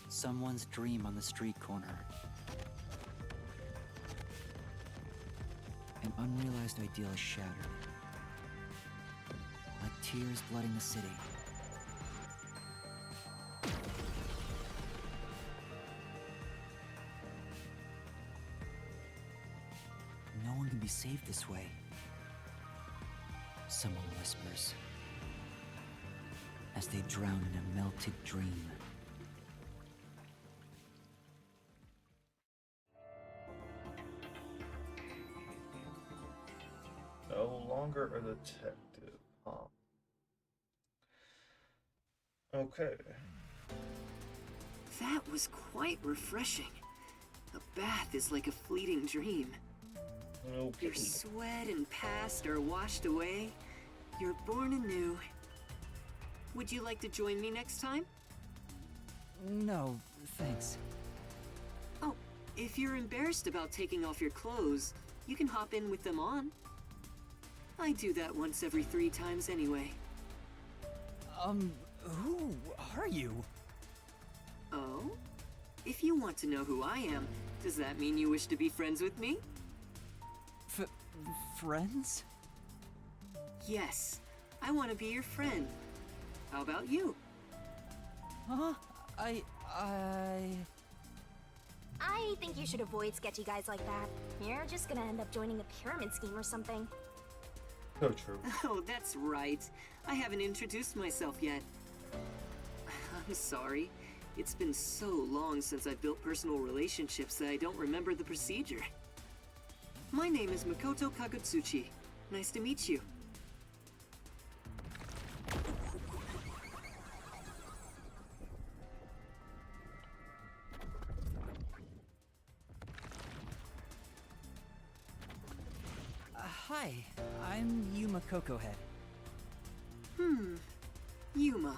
Someone's dream on the street corner. An unrealized ideal is shattered. Like tears flooding the city. No one can be saved this way. Someone whispers, as they drown in a melted dream. No longer a detective, huh? Okay. That was quite refreshing. A bath is like a fleeting dream. Okay. Your sweat and past are washed away. You're born anew. Would you like to join me next time? No, thanks. Oh, if you're embarrassed about taking off your clothes, you can hop in with them on. I do that once every 3 times anyway. Who are you? Oh? If you want to know who I am, does that mean you wish to be friends with me? Friends? Yes, I want to be your friend. How about you? Huh? I think you should avoid sketchy guys like that. You're just gonna end up joining a pyramid scheme or something. So true. Oh, that's right. I haven't introduced myself yet. I'm sorry. It's been so long since I've built personal relationships that I don't remember the procedure. My name is Makoto Kagutsuchi. Nice to meet you. Hi, I'm Yuma Cocohead. Yuma.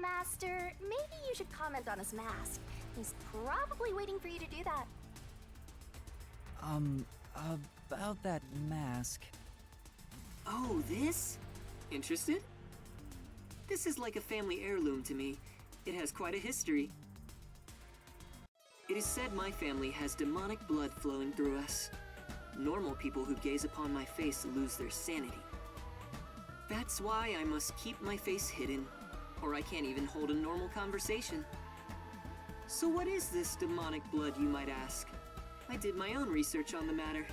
Master, maybe you should comment on his mask. He's probably waiting for you to do that. About that mask. Oh, this? Interested? This is like a family heirloom to me. It has quite a history. It is said my family has demonic blood flowing through us. Normal people who gaze upon my face lose their sanity. That's why I must keep my face hidden, or I can't even hold a normal conversation. So what is this demonic blood, you might ask? I did my own research on the matter.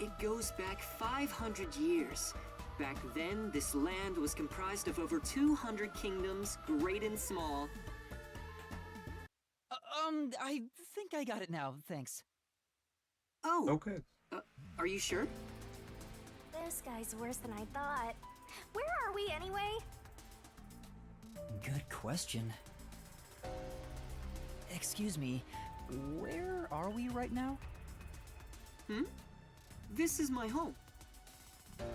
It goes back 500 years. Back then, this land was comprised of over 200 kingdoms, great and small. I think I got it now, thanks. Oh! Okay. Are you sure? This guy's worse than I thought. Where are we anyway? Good question. Excuse me, where are we right now? This is my home.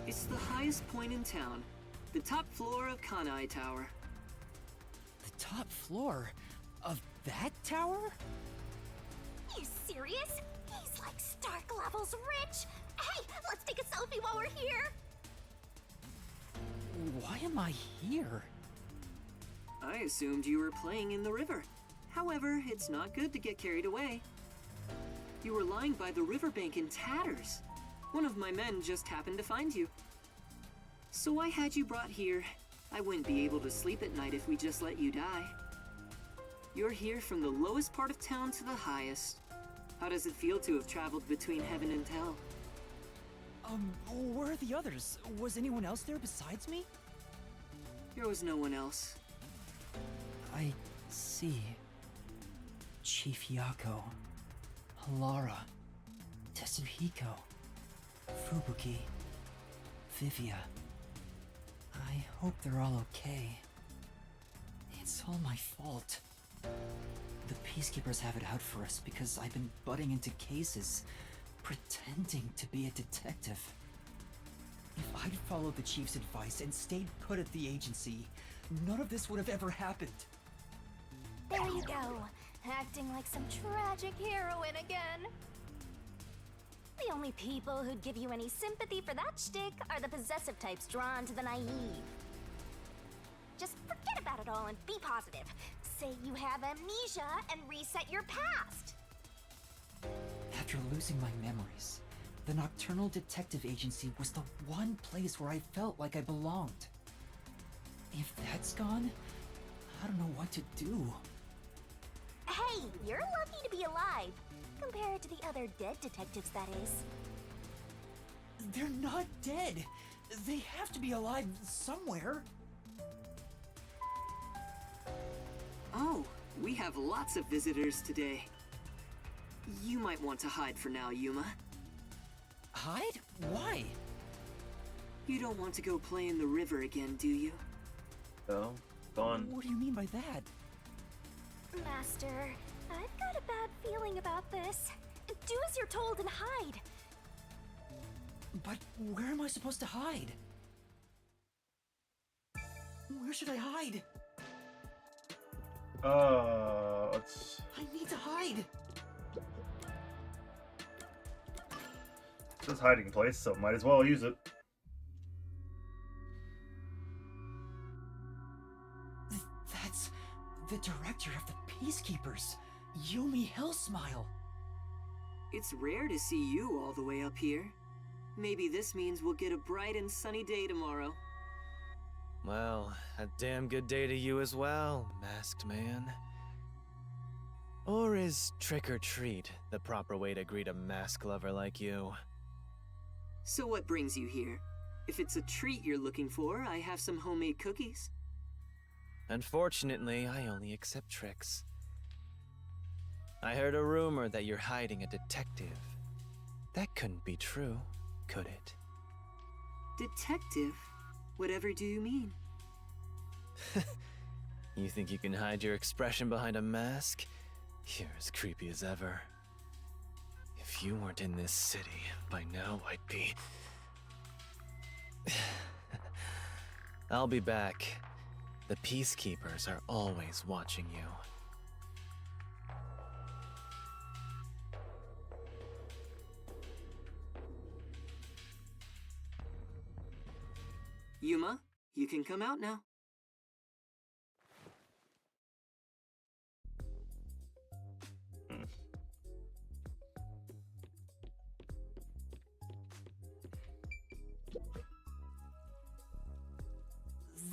It's the highest point in town, the top floor of Kanai Tower. The top floor of that tower? You serious? He's like Stark levels rich! Hey, let's take a selfie while we're here! Why am I here? I assumed you were playing in the river. However, it's not good to get carried away. You were lying by the riverbank in tatters. One of my men just happened to find you. So I had you brought here. I wouldn't be able to sleep at night if we just let you die. You're here from the lowest part of town to the highest. How does it feel to have traveled between heaven and hell? Where are the others? Was anyone else there besides me? There was no one else. I see. Chief Yako, Halara, Tetsuhiko, Fubuki, Vivia. I hope they're all okay. It's all my fault. The Peacekeepers have it out for us because I've been butting into cases, pretending to be a detective. If I'd followed the Chief's advice and stayed put at the agency, none of this would have ever happened. There you go, acting like some tragic heroine again. The only people who'd give you any sympathy for that shtick are the possessive types drawn to the naive. Just forget about it all and be positive. say you have amnesia and reset your past. After losing my memories, the Nocturnal Detective Agency was the one place where I felt like I belonged. If that's gone, I don't know what to do. Hey, you're lucky to be alive. Compared to the other dead detectives, that is. They're not dead. They have to be alive somewhere. Oh, we have lots of visitors today. You might want to hide for now, Yuma. Hide? Why? You don't want to go play in the river again, do you? No, gone. What do you mean by that? Master, I've got a bad feeling about this. Do as you're told and hide. But where am I supposed to hide? Where should I hide? Let's... I need to hide. It's his hiding place, so might as well use it. That's the director of the Peacekeepers, Yumi Hellsmile. It's rare to see you all the way up here. Maybe this means we'll get a bright and sunny day tomorrow. Well, a damn good day to you as well, masked man. Or is trick or treat the proper way to greet a mask lover like you? So what brings you here? If it's a treat you're looking for, I have some homemade cookies. Unfortunately, I only accept tricks. I heard a rumor that you're hiding a detective. That couldn't be true, could it? Detective? Whatever do you mean? You think you can hide your expression behind a mask? You're as creepy as ever. If you weren't in this city, by now I'd be... I'll be back. The Peacekeepers are always watching you. Yuma, you can come out now.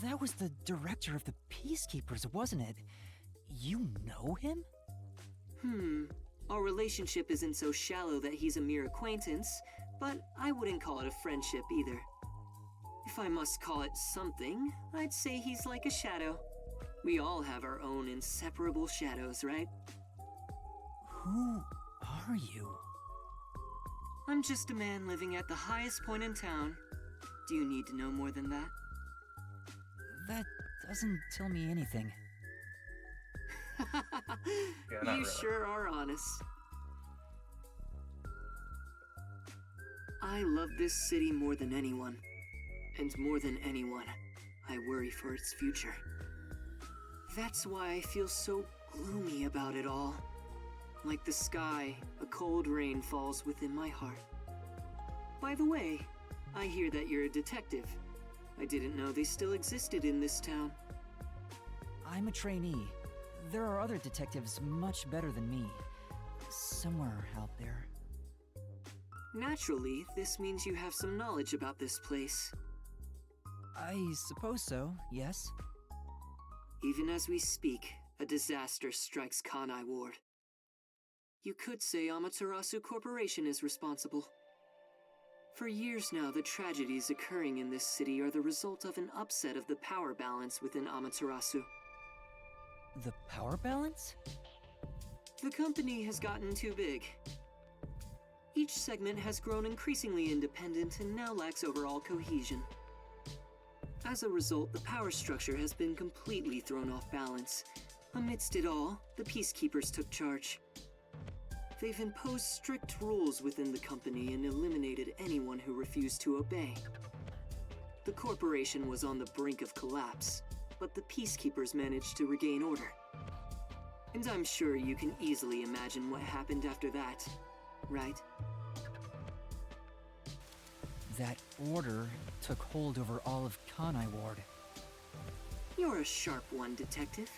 That was the director of the Peacekeepers, wasn't it? You know him? Our relationship isn't so shallow that he's a mere acquaintance, but I wouldn't call it a friendship either. If I must call it something, I'd say he's like a shadow. We all have our own inseparable shadows, right? Who are you? I'm just a man living at the highest point in town. Do you need to know more than that? That doesn't tell me anything. Yeah, not You really. sure are honest. I love this city more than anyone. And more than anyone, I worry for its future. That's why I feel so gloomy about it all. Like the sky, a cold rain falls within my heart. By the way, I hear that you're a detective. I didn't know they still existed in this town. I'm a trainee. There are other detectives much better than me. Somewhere out there. Naturally, this means you have some knowledge about this place. I suppose so, yes. Even as we speak, a disaster strikes Kanai Ward. You could say Amaterasu Corporation is responsible. For years now, the tragedies occurring in this city are the result of an upset of the power balance within Amaterasu. The power balance? The company has gotten too big. Each segment has grown increasingly independent and now lacks overall cohesion. As a result, the power structure has been completely thrown off balance. Amidst it all, the Peacekeepers took charge. They've imposed strict rules within the company and eliminated anyone who refused to obey. The corporation was on the brink of collapse, but the Peacekeepers managed to regain order. And I'm sure you can easily imagine what happened after that, right? That order took hold over all of Kanai Ward. You're a sharp one, Detective.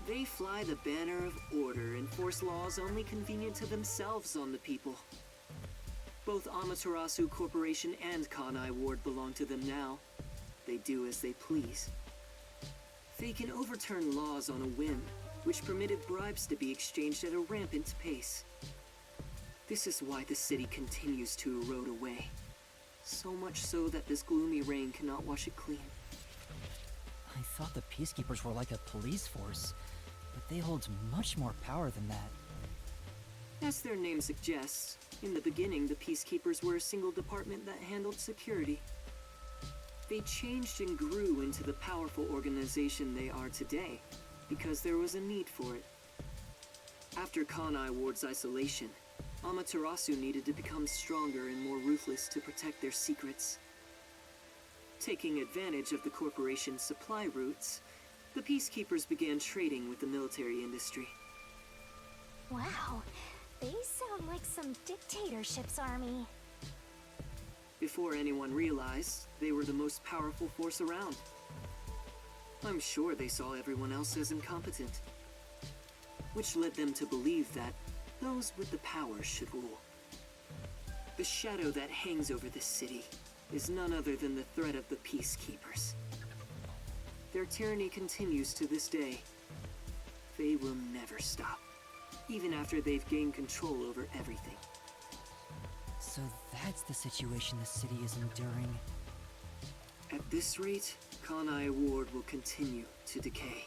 They fly the banner of order and force laws only convenient to themselves on the people. Both Amaterasu Corporation and Kanai Ward belong to them now. They do as they please. They can overturn laws on a whim, which permitted bribes to be exchanged at a rampant pace. This is why the city continues to erode away. So much so that this gloomy rain cannot wash it clean. I thought the Peacekeepers were like a police force, but they hold much more power than that. As their name suggests, in the beginning the Peacekeepers were a single department that handled security. They changed and grew into the powerful organization they are today, because there was a need for it. After Kanai Ward's isolation, Amaterasu needed to become stronger and more ruthless to protect their secrets. Taking advantage of the corporation's supply routes, the Peacekeepers began trading with the military industry. Wow, they sound like some dictatorship's army. Before anyone realized, they were the most powerful force around. I'm sure they saw everyone else as incompetent, which led them to believe that those with the power should rule. The shadow that hangs over this city is none other than the threat of the Peacekeepers. Their tyranny continues to this day. They will never stop, even after they've gained control over everything. So that's the situation the city is enduring. At this rate, Kanai Ward will continue to decay.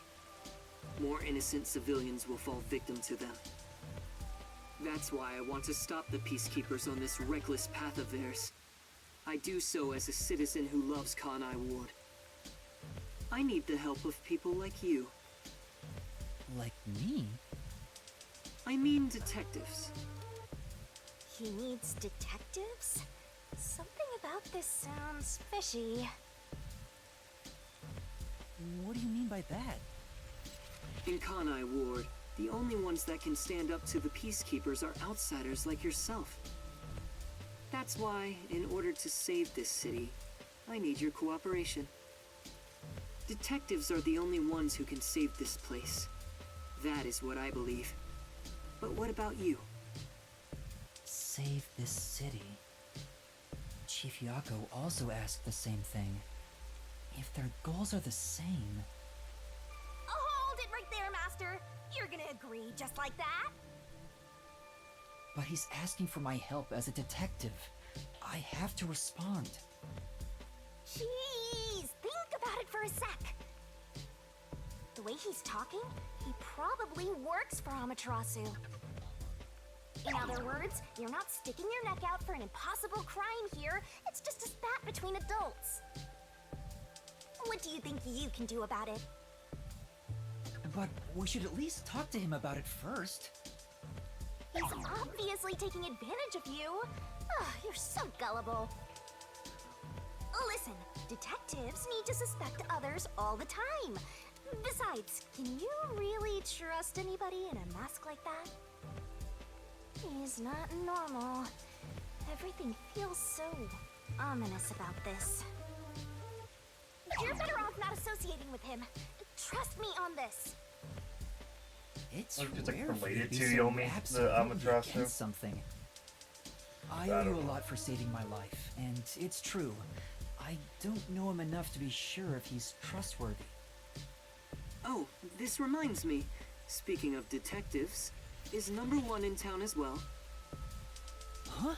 More innocent civilians will fall victim to them. That's why I want to stop the Peacekeepers on this reckless path of theirs. I do so as a citizen who loves Kanai Ward. I need the help of people like you. Like me? I mean detectives. He needs detectives? Something about this sounds fishy. What do you mean by that? In Kanai Ward, the only ones that can stand up to the Peacekeepers are outsiders like yourself. That's why, in order to save this city, I need your cooperation. Detectives are the only ones who can save this place. That is what I believe. But what about you? Save this city. Chief Yako also asked the same thing. If their goals are the same... Hold it right there, Master! You're gonna agree just like that? But he's asking for my help as a detective. I have to respond. Jeez, think about it for a sec. The way he's talking, he probably works for Amaterasu. In other words, you're not sticking your neck out for an impossible crime here. It's just a spat between adults. What do you think you can do about it? But we should at least talk to him about it first. He's obviously taking advantage of you. You're so gullible. Listen, detectives need to suspect others all the time. Besides, can you really trust anybody in a mask like that? He's not normal. Everything feels so ominous about this. You're better off not associating with him. Trust me on this. It's Like, it's like rare for you related be to so Yomi, the absolutely Amaterasu. against something. I I owe don't you a know. lot for saving my life, and it's true. I don't know him enough to be sure if he's trustworthy. Oh, this reminds me. Speaking of detectives, is number 1 in town as well? Huh?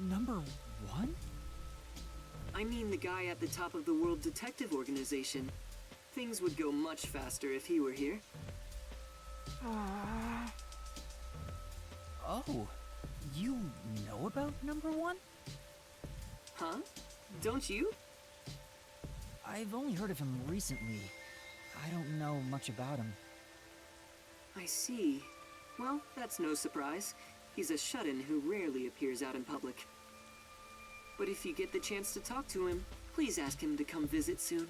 Number 1? I mean the guy at the top of the World Detective Organization. Things would go much faster if he were here. Oh, you know about number 1? Huh? Don't you? I've only heard of him recently. I don't know much about him. I see. Well, that's no surprise. He's a shut-in who rarely appears out in public. But if you get the chance to talk to him, please ask him to come visit soon.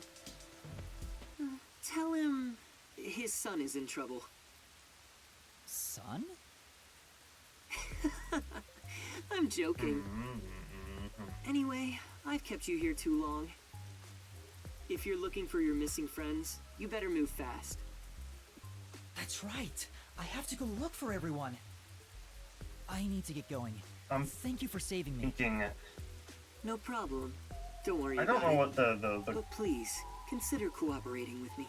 Tell him his son is in trouble. Son? I'm joking. Anyway, I've kept you here too long. If you're looking for your missing friends, you better move fast. That's right. I have to go look for everyone. I need to get going. I'm Thank you for saving me. thinking. No problem. Don't worry I about don't know it. what the But please, consider cooperating with me.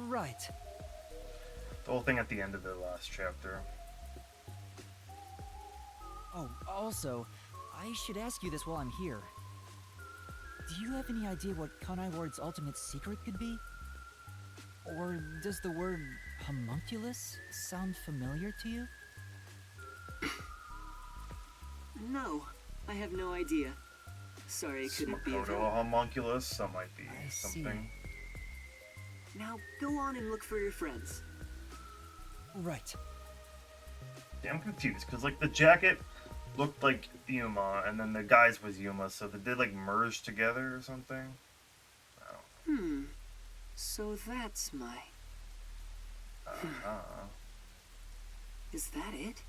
Right. whole thing at the end of the last chapter. Oh, also, I should ask you this while I'm here. Do you have any idea what Kanai Ward's ultimate secret could be? Or does the word homunculus sound familiar to you? No, I have no idea. Sorry, I couldn't be of Makoto help. homunculus, that might be I see. something. Now go on and look for your friends. Right. Yeah, I'm confused because like the jacket looked like Yuma, and then the guys was Yuma, so did they like merge together or something? So that's my... Is that it?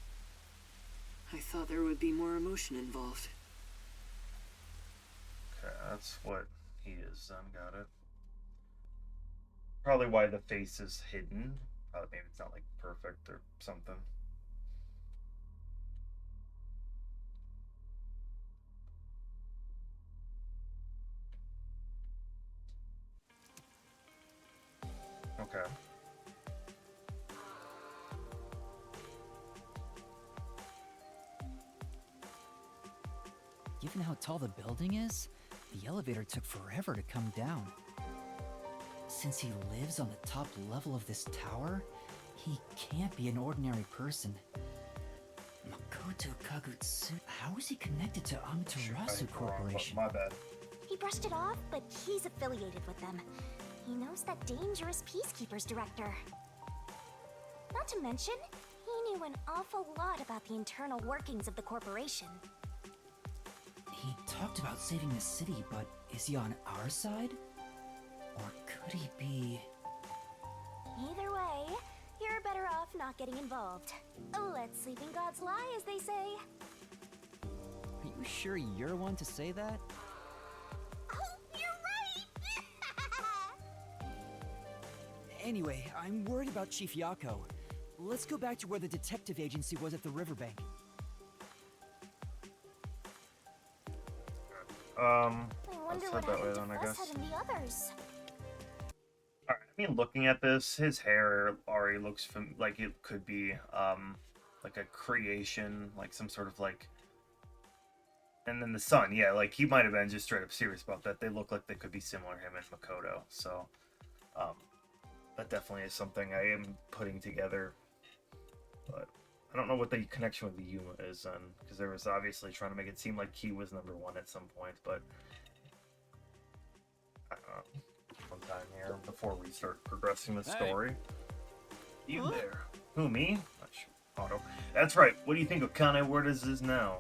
I thought there would be more emotion involved. Okay, that's what he is then. Got it. Probably why the face is hidden. Maybe it's not like perfect or something. Okay. Given how tall the building is, the elevator took forever to come down. Since he lives on the top level of this tower, he can't be an ordinary person. Makoto Kagutsu... How is he connected to I Amaterasu hit the wrong button, Corporation? my bad. He brushed it off, but he's affiliated with them. He knows that dangerous Peacekeepers director. Not to mention, he knew an awful lot about the internal workings of the corporation. He talked about saving the city, but is he on our side? Or could he be... Either way, you're better off not getting involved. Let sleeping gods lie, as they say. Are you sure you're one to say that? Oh, you're right! Anyway, I'm worried about Chief Yako. Let's go back to where the detective agency was at the riverbank. I Let's wonder head what that way happened to then, I guess. Fusshead and the others. Alright, I mean, looking at this, his hair already looks like it could be, like a creation, like some sort of like... And then the sun, yeah, like he might have been just straight up serious about that. They look like they could be similar, him and Makoto, so... that definitely is something I am putting together. But I don't know what the connection with the Yuma is then, because there was obviously trying to make it seem like he was number one at some point, but... I don't know. One time here, before we start progressing the story. You there. Who, me? Not sure. Otto. That's right. What do you think of Kanai Ward as is now?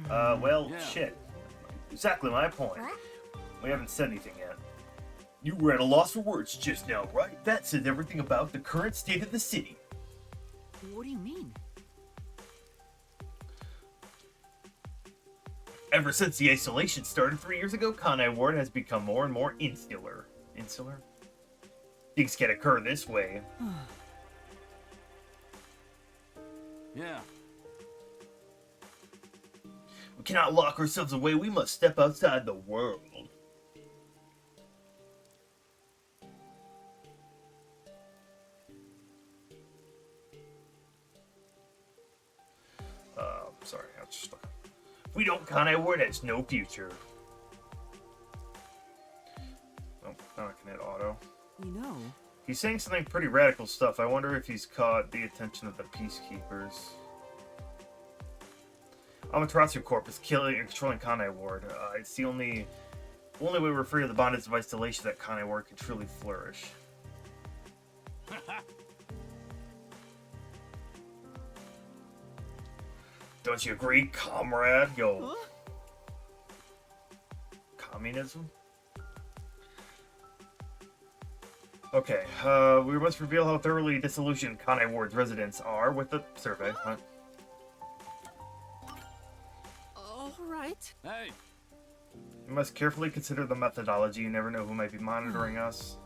Well, shit. Exactly my point. What? We haven't said anything yet. You were at a loss for words just now, right? That says everything about the current state of the city. What do you mean? Ever since the isolation started 3 years ago, Kanai Ward has become more and more insular. Insular? Things can't occur this way. Yeah. We cannot lock ourselves away. We must step outside the world. Sorry, I was just... If we don't, Kanai Ward has no future. Oh, now I can hit auto. You know, He's saying something pretty radical stuff. I wonder if he's caught the attention of the Peacekeepers. Amaterasu Corp is killing and controlling Kanai Ward. It's the only way we're free of the bondage of isolation that Kanai Ward can truly flourish. Don't you agree, comrade? Yo. Communism? Okay, we must reveal how thoroughly disillusioned Kanai Ward's residents are with the survey. Huh? all right. Hey. We must carefully consider the methodology. You never know who might be monitoring us.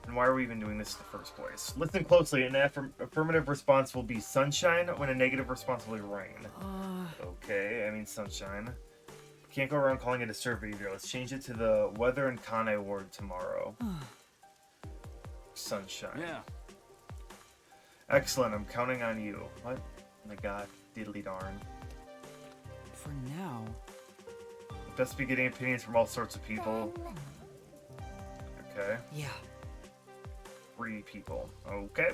And why are we even doing this in the first place? Listen closely. An affirmative response will be sunshine when a negative response will be rain. Okay, I mean sunshine. Can't go around calling it a survey either. Let's change it to the weather and Kane word tomorrow. Sunshine. Yeah. Excellent, I'm counting on you. What? Oh my god, diddly darn. For now. Best be getting opinions from all sorts of people. Okay. Yeah. 3 people. Okay.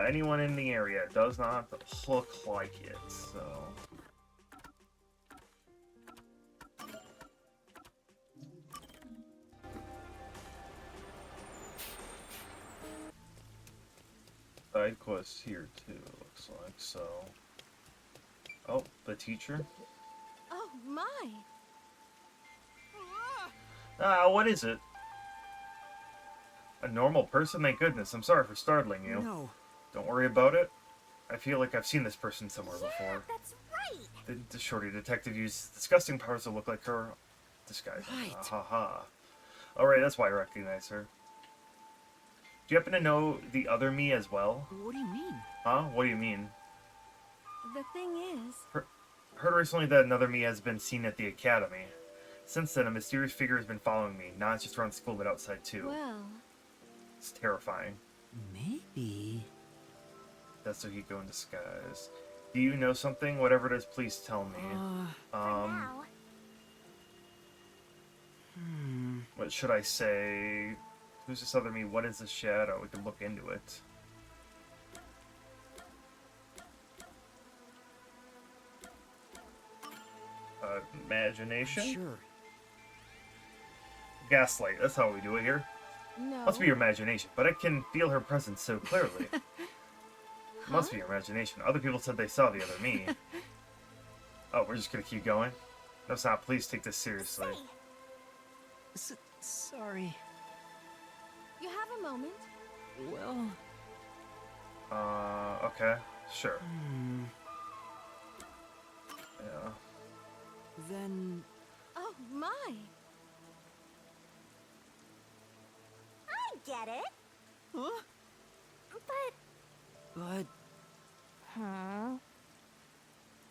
Anyone in the area? Does not look like it, so... Side quests here too, looks like, so... Oh, the teacher? Oh my! What is it? A normal person? Thank goodness. I'm sorry for startling you. No. Don't worry about it. I feel like I've seen this person somewhere before. That's right! The shorty detective used disgusting powers to look like her. Disguise. Right. Ha ha. Alright, that's why I recognize her. Do you happen to know the other me as well? What do you mean? Huh? What do you mean? The thing is... Heard recently that another me has been seen at the academy. Since then, a mysterious figure has been following me, not just around school, but outside too. Well... It's terrifying. Maybe. That's Hiko in disguise. Do you know something? Whatever it is, please tell me. now... What should I say? Who's this other me? What is the shadow? We can look into it. Imagination? Sure. Gaslight. That's how we do it here. No. Must be your imagination, but I can feel her presence so clearly. Must be your imagination. Other people said they saw the other me. Oh, we're just gonna keep going? No, stop. Please take this seriously. Sorry. You have a moment? Well... Okay. Sure. Yeah. Then... Oh my! I get it. Huh? But... Huh?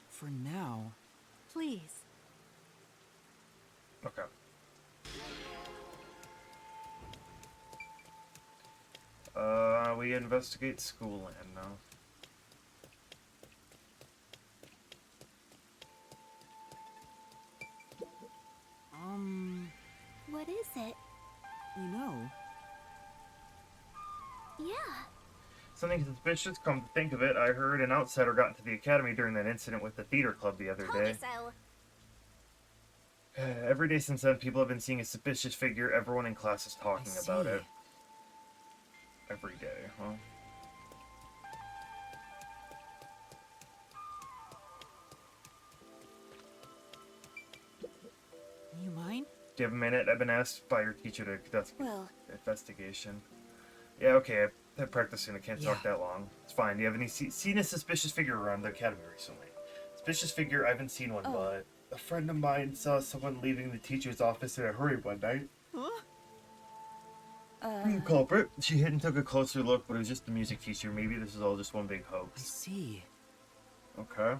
For now... Please. Okay. We investigate school land now. What is it? You know... Yeah. Something suspicious, come to think of it. I heard an outsider got into the academy during that incident with the theater club the other Told day. you so. Every day since then, people have been seeing a suspicious figure. Everyone in class is talking about it. Every day, huh? You mind? Do you have a minute? I've been asked by your teacher to conduct Well... investigation. Yeah, okay. I've been practicing. I can't talk Yeah. that long. It's fine. Do you have any seen a suspicious figure around the academy recently? Suspicious figure? I haven't seen one, but a friend of mine saw someone leaving the teacher's office in a hurry one night. The culprit. She hid and took a closer look, but it was just the music teacher. Maybe this is all just one big I hoax. see. Okay.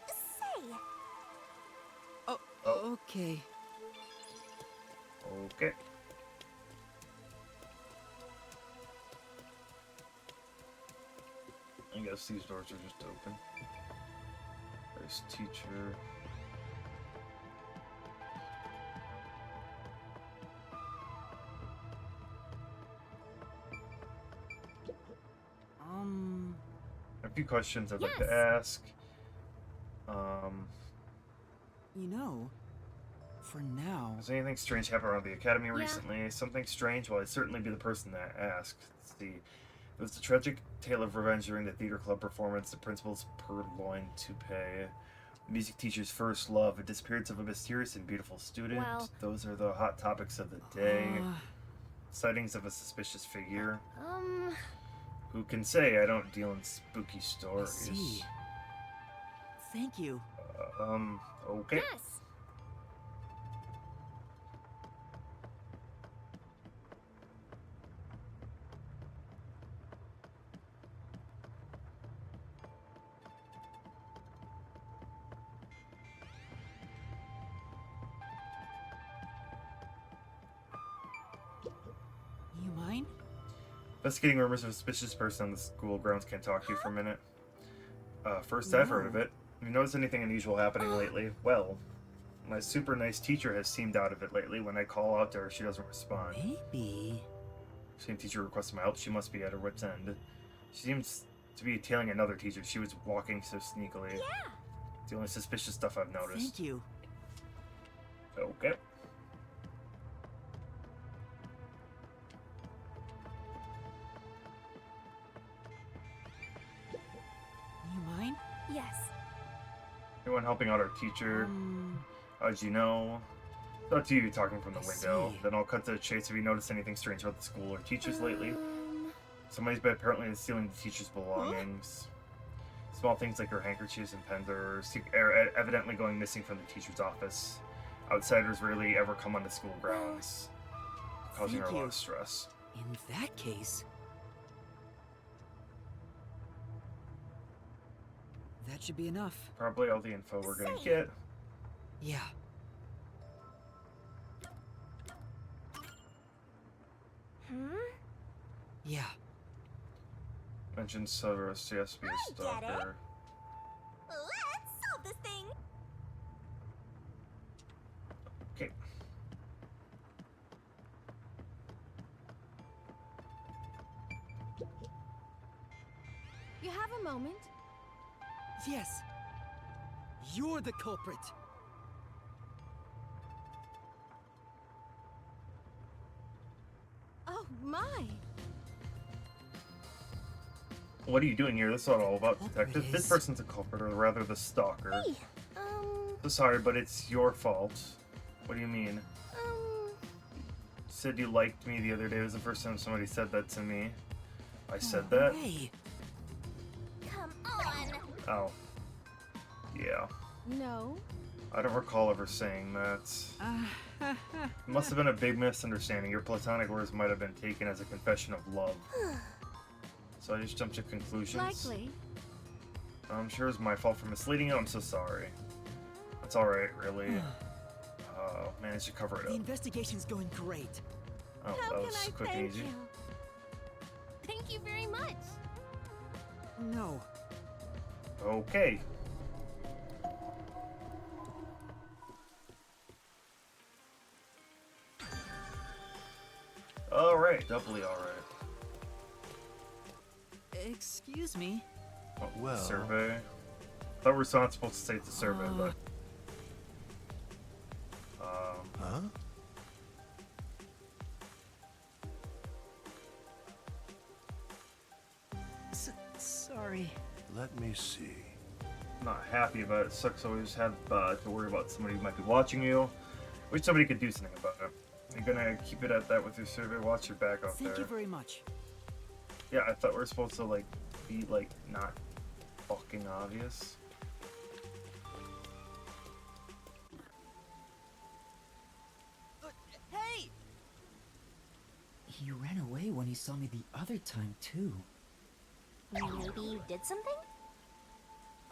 Say! Oh, okay. Okay. I guess these doors are just open. There's teacher. A few questions I'd like to ask. You know, for now... Has anything strange happened around the academy recently? Something strange? Well, I'd certainly be the person to ask. Let's see. It was the tragic tale of revenge during the theater club performance, the principal's purloined toupee, the music teacher's first love, the disappearance of a mysterious and beautiful student. Well... Those are the hot topics of the day. Sightings of a suspicious figure. Who can say I don't deal in spooky I stories? see. Thank you. Okay. Yes. You mind? Investigating rumors of a suspicious person on the school grounds. Can't talk to you for a minute. First I've heard of No. it. Have you noticed anything unusual happening lately? Well, my super nice teacher has seemed out of it lately. When I call out to her, she doesn't respond. Maybe. Same teacher requested my help. She must be at her wit's end. She seems to be tailing another teacher. She was walking so sneakily. Yeah. It's the only suspicious stuff I've noticed. Thank you. Okay. You mind? Yes. Anyone helping out our teacher? How'd you know? Thought to you talking from the I window. see. Then I'll cut to the chase. Have you noticed anything strange about the school or teachers lately? Somebody's been apparently stealing the teacher's belongings. Small things like her handkerchiefs and pens are evidently going missing from the teacher's office. Outsiders rarely ever come onto school grounds, causing her a Thank lot you. of stress. In that case... That should be enough. Probably all the info we're gonna Same. get. Yeah. Yeah. Mentioned Severus, yes, be a I get it. stalker. Let's solve this thing. Okay. You have a moment? Yes. You're the culprit. Oh my. What are you doing here? This is not all about Culprit detective. This is- person's a culprit, or rather the stalker. Hey, So sorry, but it's your fault. What do you mean? Said you liked me the other day. It was the first time somebody said that to me. I said that? Hey. come on. Oh. Yeah. No. I don't recall ever saying that. It must have been a big misunderstanding. Your platonic words might have been taken as a confession of love. So I just jumped to conclusions. Likely. I'm sure it's my fault for misleading you. I'm so sorry. That's alright, really. Managed to cover it The up. investigation's going great. Oh, How that can was I quick and thank easy. you? Thank you very much. No. Okay. Alright, doubly alright. Excuse me. Oh, Well- survey. Thought we were not supposed to say it's a survey, but. Huh? Sorry. Let me see. Not happy about it. Sucks always have to worry about somebody who might be watching you. Wish somebody could do something about it. You're gonna keep it at that with your survey. Watch your back out Thank there. you very much. Yeah, I thought we were supposed to like be like not fucking obvious. Hey! He ran away when he saw me the other time, too. Maybe you did something?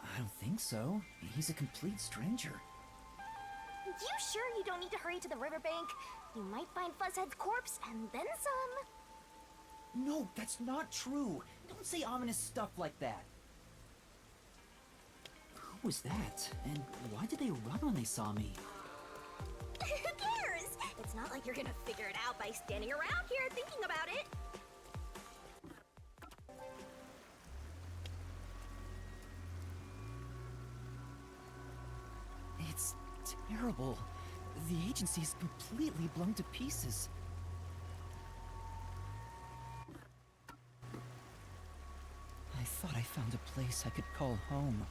I don't think so. He's a complete stranger. You sure you don't need to hurry to the riverbank? You might find Fuzzhead's corpse and then some. No, that's not true. Don't say ominous stuff like that. Who was that? And why did they run when they saw me? Who cares? It's not like you're gonna figure it out by standing around here thinking about it. It's terrible. The agency's completely blown to pieces. I thought I found a place I could call home.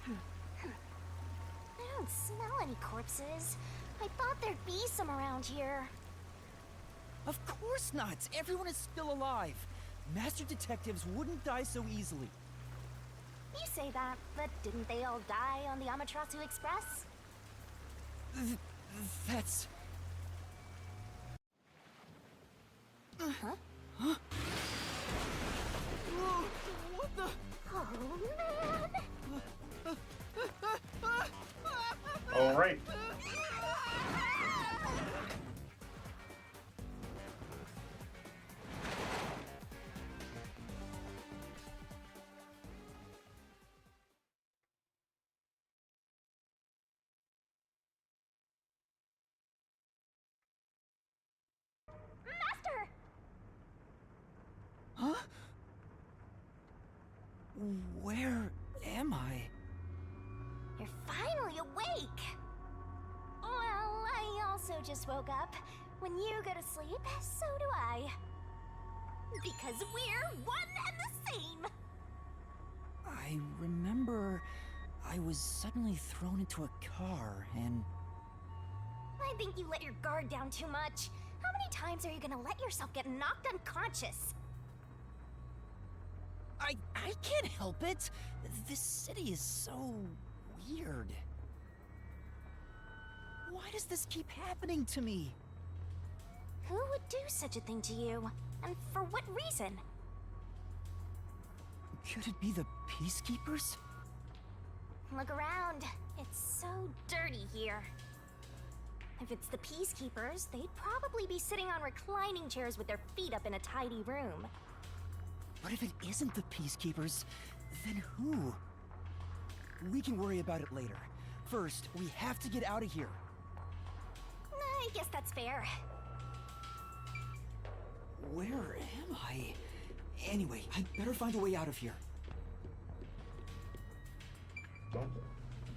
I don't smell any corpses. I thought there'd be some around here. Of course not! Everyone is still alive! Master detectives wouldn't die so easily. You say that, but didn't they all die on the Amaterasu Express? That's... Huh? Whoa, what the... Oh, man! All right. Master! Huh? Where am I? You're finally awake! Well, I also just woke up. When you go to sleep, so do I. Because we're one and the same! I remember I was suddenly thrown into a car and... I think you let your guard down too much. How many times are you gonna let yourself get knocked unconscious? I can't help it. This city is so weird. Why does this keep happening to me? Who would do such a thing to you? And for what reason? Could it be the Peacekeepers? Look around. It's so dirty here. If it's the Peacekeepers, they'd probably be sitting on reclining chairs with their feet up in a tidy room. But if it isn't the Peacekeepers, then who? We can worry about it later. First, we have to get out of here. I guess that's fair. Where am I? Anyway, I better find a way out of here.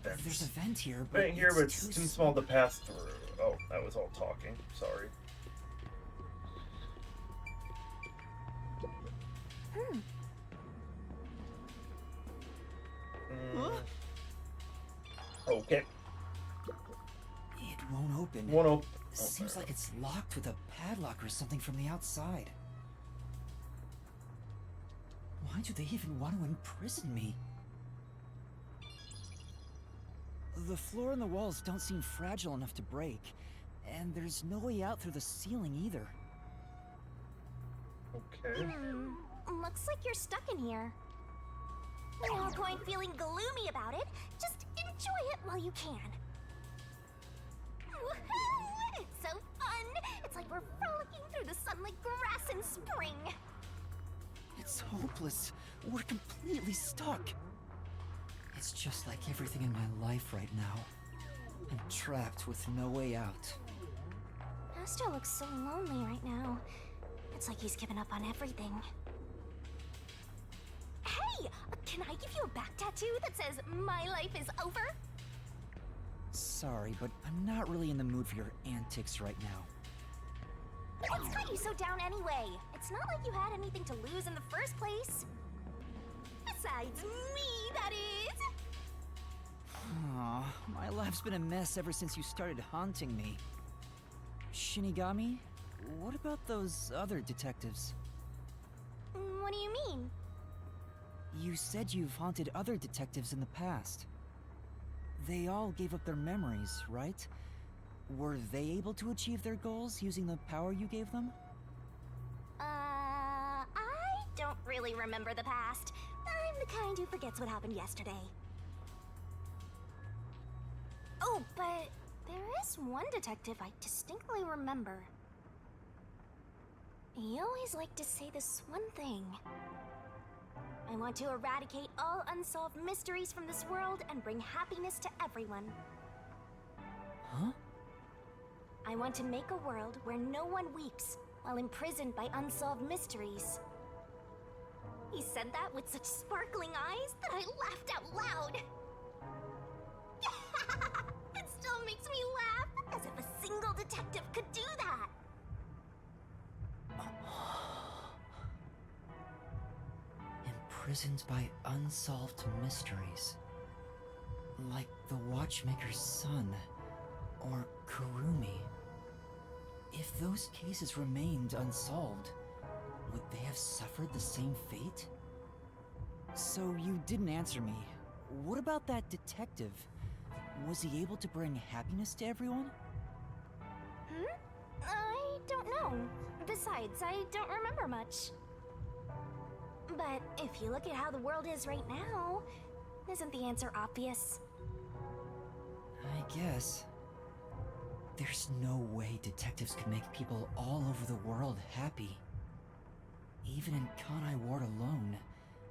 There's a vent here, but Vent here, but it's it's too small to pass through. Oh, that was all talking. Sorry. Huh? Okay. It won't open. Won't open. Seems like it's locked with a padlock or something from the outside. Why do they even want to imprison me? The floor and the walls don't seem fragile enough to break, and there's no way out through the ceiling either. Okay. Looks like you're stuck in here. No point feeling gloomy about it. Just enjoy it while you can. Woohoo! It's so fun! It's like we're frolicking through the sun like grass in spring. It's hopeless. We're completely stuck. It's just like everything in my life right now. I'm trapped with no way out. Master looks so lonely right now. It's like he's given up on everything. Hey! Can I give you a back tattoo that says, "My life is over"? Sorry, but I'm not really in the mood for your antics right now. What's got you so down anyway? It's not like you had anything to lose in the first place. Besides me, that is! Aw, my life's been a mess ever since you started haunting me. Shinigami, what about those other detectives? What do you mean? You said you've haunted other detectives in the past. They all gave up their memories, right? Were they able to achieve their goals using the power you gave them? I don't really remember the past. I'm the kind who forgets what happened yesterday. Oh, but there is one detective I distinctly remember. He always liked to say this one thing. I want to eradicate all unsolved mysteries from this world and bring happiness to everyone. Huh? I want to make a world where no one weeps while imprisoned by unsolved mysteries. He said that with such sparkling eyes that I laughed out loud. It still makes me laugh, as if a single detective could do that. Imprisoned by unsolved mysteries. Like the Watchmaker's son, or Kurumi. If those cases remained unsolved, would they have suffered the same fate? So you didn't answer me. What about that detective? Was he able to bring happiness to everyone? I don't know. Besides, I don't remember much. But if you look at how the world is right now, isn't the answer obvious? I guess. There's no way detectives could make people all over the world happy. Even in Kanai Ward alone,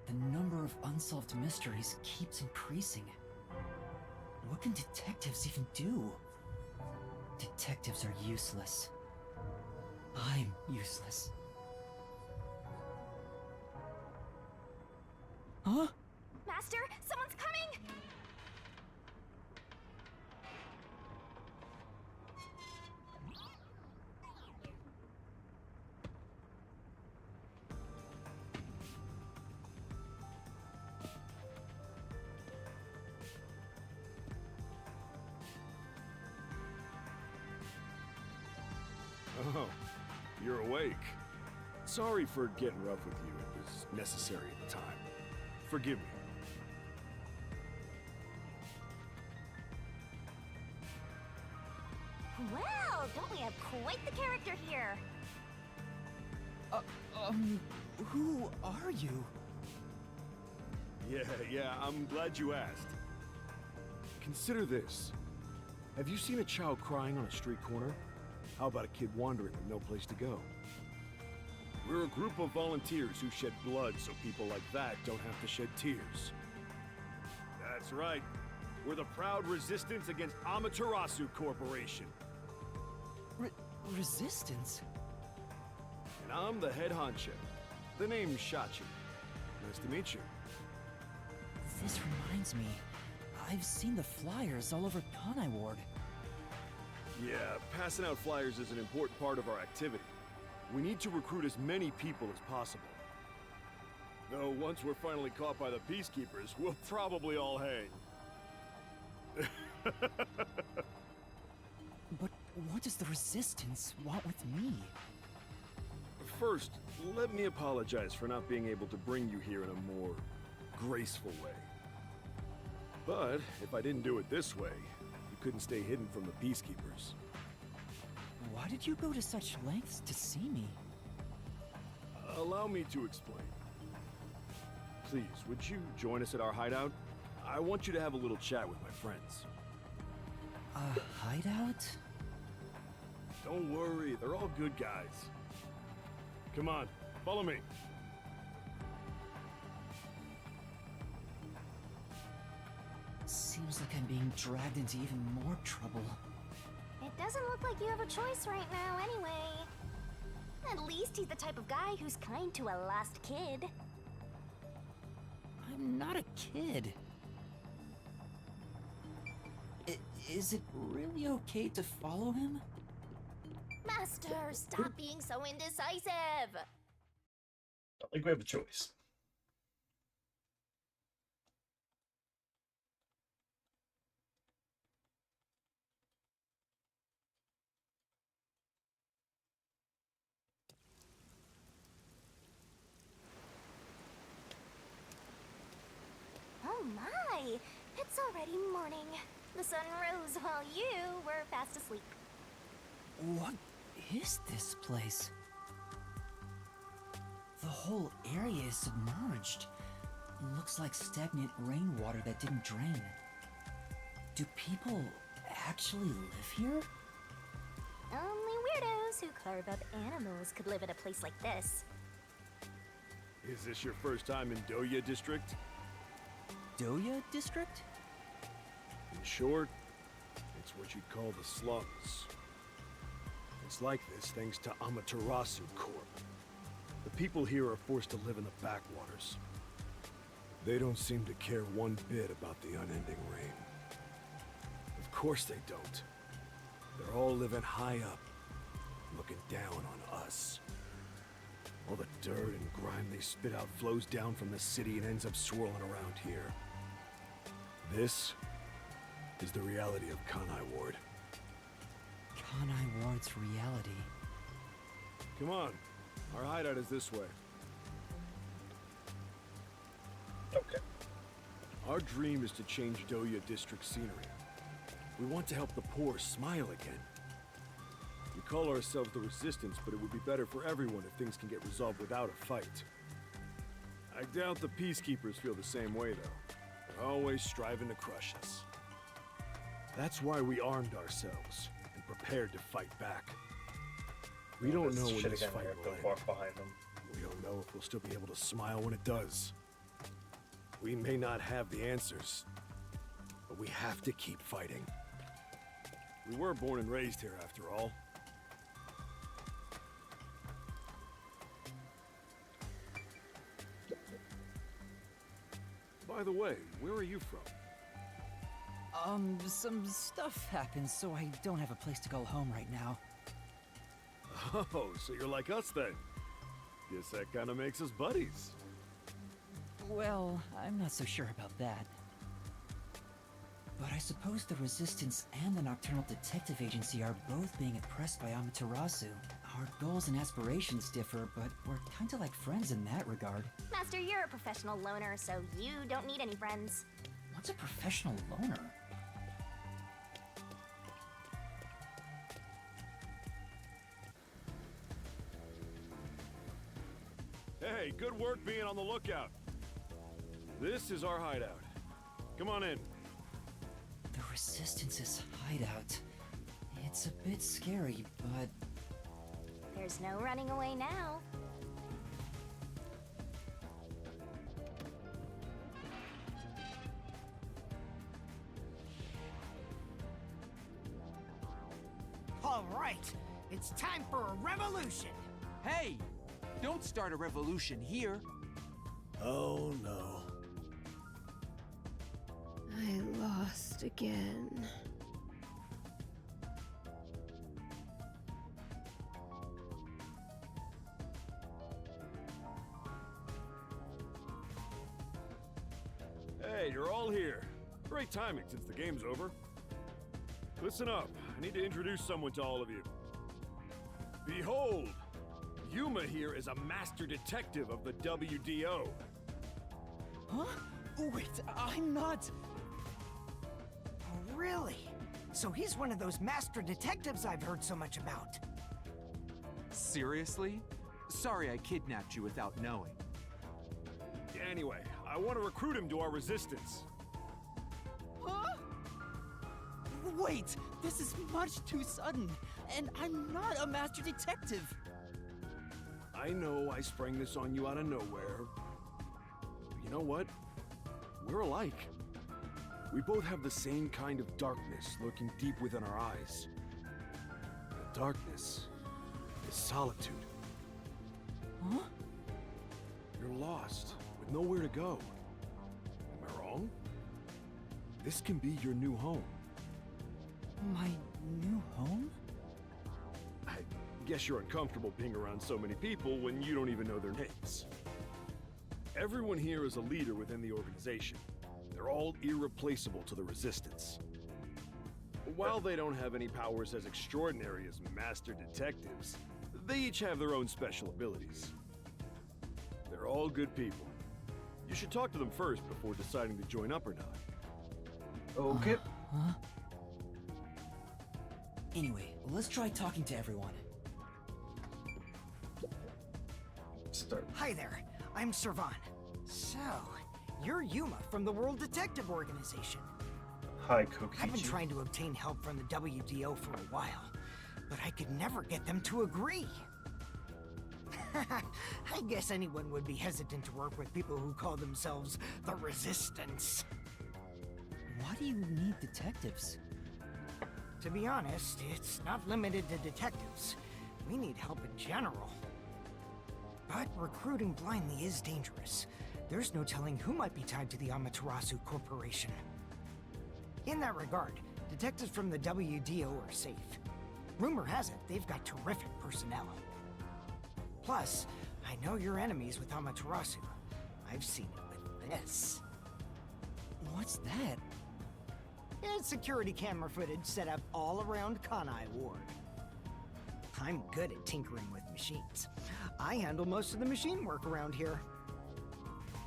the number of unsolved mysteries keeps increasing. What can detectives even do? Detectives are useless. I'm useless. Huh? Master, someone's coming! Oh, you're awake. Sorry for getting rough with you. It was necessary at the time. Forgive me. Well, don't we have quite the character here? Who are you? Yeah, I'm glad you asked. Consider this. Have you seen a child crying on a street corner? How about a kid wandering with no place to go? We're a group of volunteers who shed blood so people like that don't have to shed tears. That's right. We're the proud resistance against Amaterasu Corporation. Resistance? And I'm the head honcho. The name's Shachi. Nice to meet you. This reminds me. I've seen the flyers all over Kanai Ward. Yeah, passing out flyers is an important part of our activity. We need to recruit as many people as possible. Though once we're finally caught by the peacekeepers, we'll probably all hang. But what does the Resistance want with me? First, let me apologize for not being able to bring you here in a more graceful way. But if I didn't do it this way, you couldn't stay hidden from the peacekeepers. Why did you go to such lengths to see me? Allow me to explain. Please, would you join us at our hideout? I want you to have a little chat with my friends. A hideout? Don't worry, they're all good guys. Come on, follow me. Seems like I'm being dragged into even more trouble. It doesn't look like you have a choice right now anyway. At least he's the type of guy who's kind to a lost kid. I'm not a kid. Is it really okay to follow him? Master, stop being so indecisive! Don't think we have a choice. Oh my! It's already morning. The sun rose while you were fast asleep. What is this place? The whole area is submerged. Looks like stagnant rainwater that didn't drain. Do people actually live here? Only weirdos who carve up animals could live in a place like this. Is this your first time in Doya District? Doya District? In short, it's what you'd call the slums. It's like this thanks to Amaterasu Corp. The people here are forced to live in the backwaters. They don't seem to care one bit about the unending rain. Of course they don't. They're all living high up, looking down on us. All the dirt and grime they spit out flows down from the city and ends up swirling around here. This is the reality of Kanai Ward. Kanai Ward's reality. Come on, our hideout is this way. Our dream is to change Doya district scenery. We want to help the poor smile again. We call ourselves the Resistance, but it would be better for everyone if things can get resolved without a fight. I doubt the Peacekeepers feel the same way, though. They're always striving to crush us. That's why we armed ourselves and prepared to fight back. We don't know when this fight will end. Walk behind them. We don't know if we'll still be able to smile when it does. We may not have the answers, but we have to keep fighting. We were born and raised here, after all. By the way, where are you from? Some stuff happened, so I don't have a place to go home right now. Oh, so you're like us then? Guess that kind of makes us buddies. Well, I'm not so sure about that. But I suppose the Resistance and the Nocturnal Detective Agency are both being oppressed by Amaterasu. Our goals and aspirations differ, but we're kinda like friends in that regard. Master, you're a professional loner, so you don't need any friends. What's a professional loner? Hey, good work being on the lookout. This is our hideout. Come on in. The Resistance's hideout. It's a bit scary, but... There's no running away now. All right, it's time for a revolution. Hey! Don't start a revolution here. Oh no. I lost again. Hey, you're all here. Great timing since the game's over. Listen up. I need to introduce someone to all of you. Behold! Yuma here is a master detective of the WDO. Huh? Wait, I'm not... Oh, really? So he's one of those master detectives I've heard so much about. Seriously? Sorry I kidnapped you without knowing. Anyway, I want to recruit him to our resistance. Huh? Wait, this is much too sudden, and I'm not a master detective. I know I sprang this on you out of nowhere. But you know what? We're alike. We both have the same kind of darkness lurking deep within our eyes. The darkness is solitude. Huh? You're lost, with nowhere to go. Am I wrong? This can be your new home. My new home? I guess you're uncomfortable being around so many people when you don't even know their names. Everyone here is a leader within the organization. They're all irreplaceable to the Resistance. While they don't have any powers as extraordinary as master detectives, they each have their own special abilities. They're all good people. You should talk to them first before deciding to join up or not. Okay. Huh? Anyway, let's try talking to everyone. Start. Hi there, I'm Servan. So, you're Yuma from the World Detective Organization. Hi, Kokichi. I've been trying to obtain help from the WDO for a while, but I could never get them to agree. I guess anyone would be hesitant to work with people who call themselves the Resistance. Why do you need detectives? To be honest, it's not limited to detectives. We need help in general. But recruiting blindly is dangerous. There's no telling who might be tied to the Amaterasu Corporation. In that regard, detectives from the WDO are safe. Rumor has it they've got terrific personnel. Plus, I know your enemies with Amaterasu. I've seen it with this. What's that? It's security camera footage set up all around Kanai Ward. I'm good at tinkering with machines. I handle most of the machine work around here.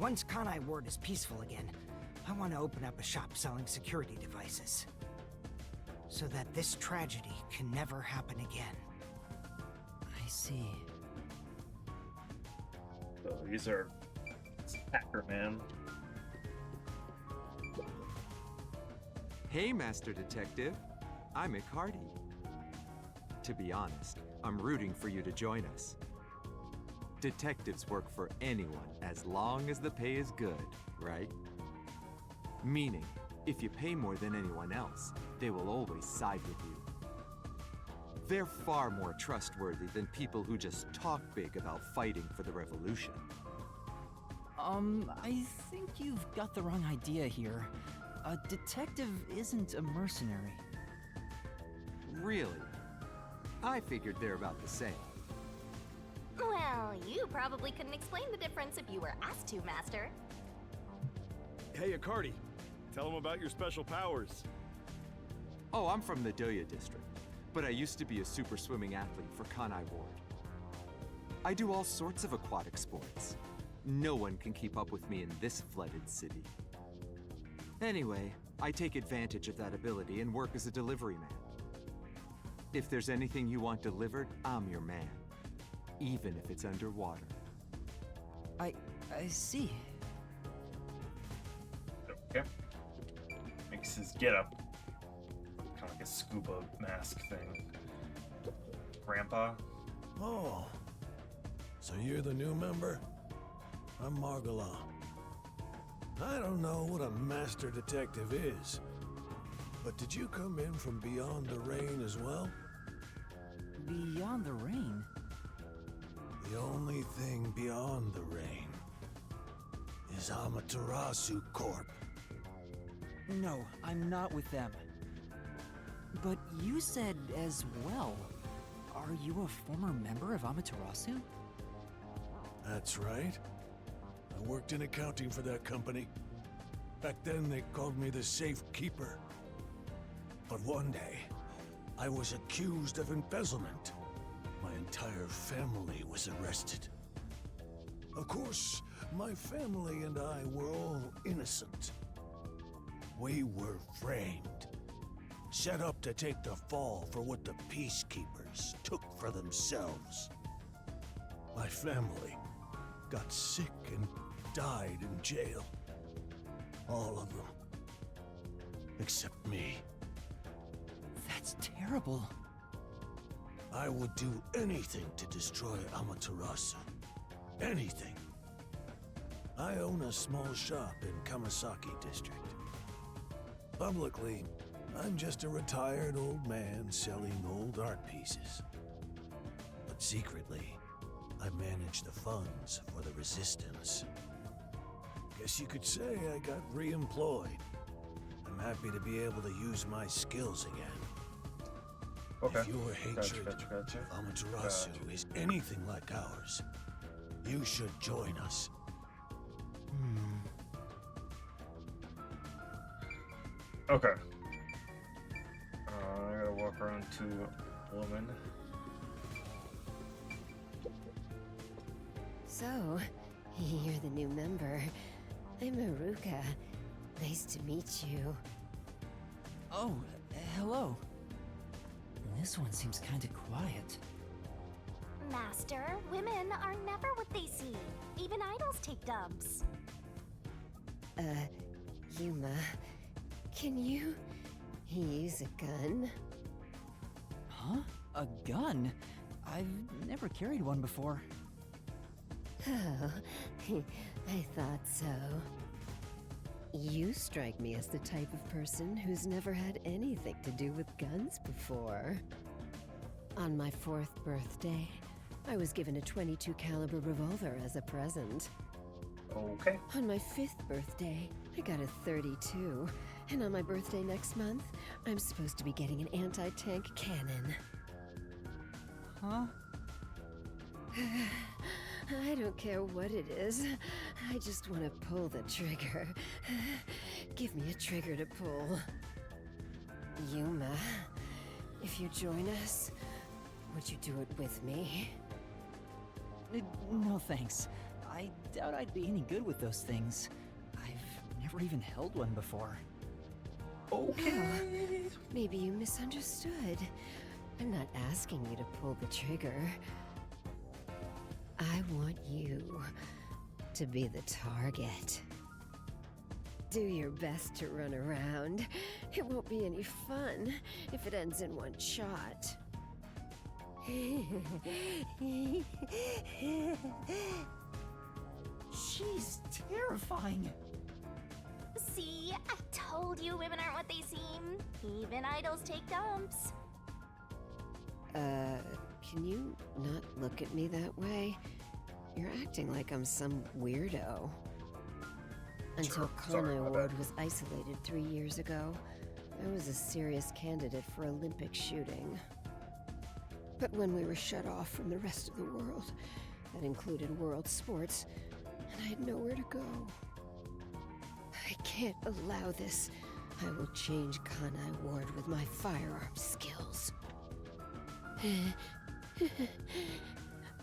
Once Kanai Ward is peaceful again, I want to open up a shop selling security devices. So that this tragedy can never happen again. I see. So these are Hacker Man. Hey, Master Detective. I'm Icardi. To be honest, I'm rooting for you to join us. Detectives work for anyone as long as the pay is good, right? Meaning, if you pay more than anyone else, they will always side with you. They're far more trustworthy than people who just talk big about fighting for the revolution. I think you've got the wrong idea here. A detective isn't a mercenary. Really? I figured they're about the same. Well, you probably couldn't explain the difference if you were asked to, Master. Hey, Icardi. Tell them about your special powers. Oh, I'm from the Doya district, but I used to be a super swimming athlete for Kanai Ward. I do all sorts of aquatic sports. No one can keep up with me in this flooded city. Anyway, I take advantage of that ability and work as a delivery man. If there's anything you want delivered, I'm your man. Even if it's underwater. I see. Okay. Makes his getup kind of like a scuba mask thing. Grandpa? Oh, so you're the new member? I'm Margolan. I don't know what a master detective is, but did you come in from beyond the rain as well? Beyond the rain? The only thing beyond the rain is Amaterasu Corp. No, I'm not with them. But you said as well. Are you a former member of Amaterasu? That's right. I worked in accounting for that company. Back then they called me the Safe Keeper. But one day, I was accused of embezzlement. My entire family was arrested. Of course, my family and I were all innocent. We were framed, set up to take the fall for what the peacekeepers took for themselves. My family got sick and died in jail. All of them. Except me. That's terrible. I would do anything to destroy Amaterasu. Anything. I own a small shop in Kamasaki district. Publicly, I'm just a retired old man selling old art pieces. But secretly, I manage the funds for the resistance. Guess you could say I got re-employed. I'm happy to be able to use my skills again. Okay. If your hatred Gotcha. of Amaterasu is anything like ours, you should join us. Okay. I gotta walk around to a woman. So, you're the new member. I'm Haruka. Nice to meet you. Oh, hello. This one seems kinda quiet. Master, women are never what they seem. Even idols take dubs. Yuma, can you use a gun? Huh? A gun? I've never carried one before. Oh, I thought so. You strike me as the type of person who's never had anything to do with guns before. On my 4th birthday, I was given a .22 caliber revolver as a present. Okay. On my 5th birthday, I got a .32, and on my birthday next month, I'm supposed to be getting an anti-tank cannon. Huh? I don't care what it is. I just want to pull the trigger. Give me a trigger to pull. Yuma, if you join us, would you do it with me? No thanks. I doubt I'd be any good with those things. I've never never even held one before. Okay. Maybe you misunderstood. I'm not asking you to pull the trigger. I want you to be the target. Do your best to run around. It won't be any fun if it ends in one shot. She's terrifying. See, I told you women aren't what they seem. Even idols take dumps. Can you not look at me that way? You're acting like I'm some weirdo. Until Sorry, Kana my Ward bad. was isolated 3 years ago, I was a serious candidate for Olympic shooting. But when we were shut off from the rest of the world, that included world sports, and I had nowhere to go. I can't allow this. I will change Kanai Ward with my firearm skills.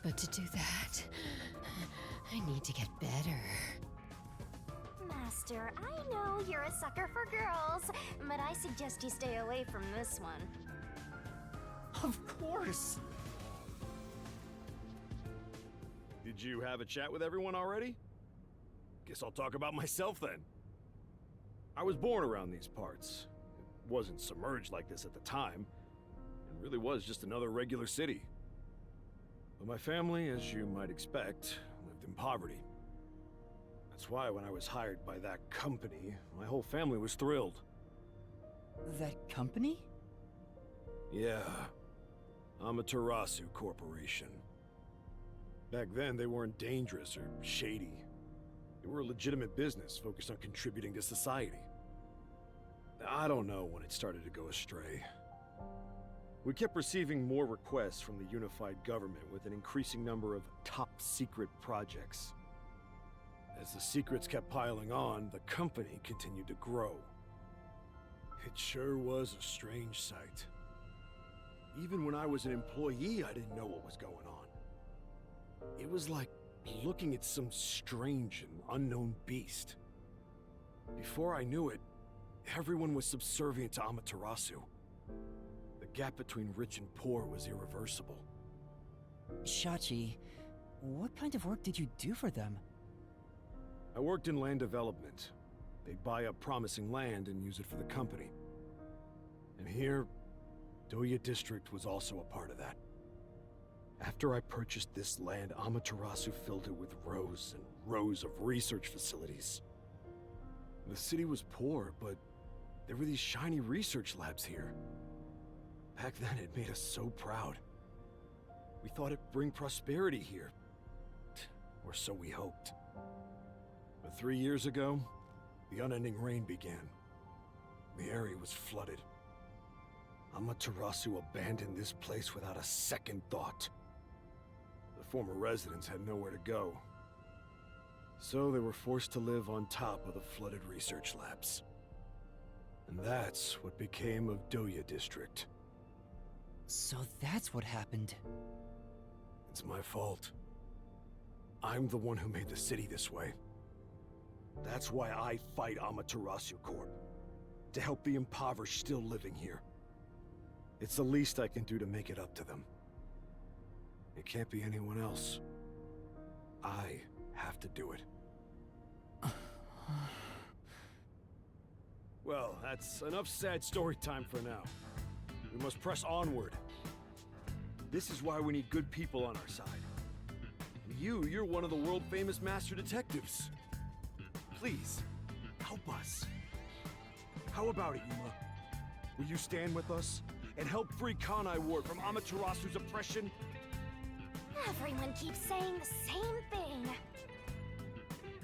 But to do that, I need to get better. Master, I know you're a sucker for girls, but I suggest you stay away from this one. Of course. Did you have a chat with everyone already? Guess I'll talk about myself then. I was born around these parts. It wasn't submerged like this at the time. It really was just another regular city. But my family, as you might expect, lived in poverty. That's why when I was hired by that company, my whole family was thrilled. That company? Yeah. Amaterasu Corporation. Back then, they weren't dangerous or shady. They were a legitimate business focused on contributing to society. I don't know when it started to go astray. We kept receiving more requests from the unified government with an increasing number of top-secret projects. As the secrets kept piling on, the company continued to grow. It sure was a strange sight. Even when I was an employee, I didn't know what was going on. It was like looking at some strange and unknown beast. Before I knew it, everyone was subservient to Amaterasu. The gap between rich and poor was irreversible. Shachi, what kind of work did you do for them? I worked in land development. They'd buy up promising land and use it for the company. And here, Doya District was also a part of that. After I purchased this land, Amaterasu filled it with rows and rows of research facilities. The city was poor, but there were these shiny research labs here. Back then, it made us so proud. We thought it'd bring prosperity here. Or so we hoped. But 3 years ago, the unending rain began. The area was flooded. Amaterasu abandoned this place without a second thought. The former residents had nowhere to go. So they were forced to live on top of the flooded research labs. And that's what became of Doya District. So that's what happened. It's my fault. I'm the one who made the city this way. That's why I fight Amaterasu Corp. To help the impoverished still living here. It's the least I can do to make it up to them. It can't be anyone else. I have to do it. Well, that's enough sad story time for now. We must press onward. This is why we need good people on our side. You're one of the world-famous master detectives. Please, help us. How about it, Yuma? Will you stand with us and help free Kanai Ward from Amaterasu's oppression? Everyone keeps saying the same thing.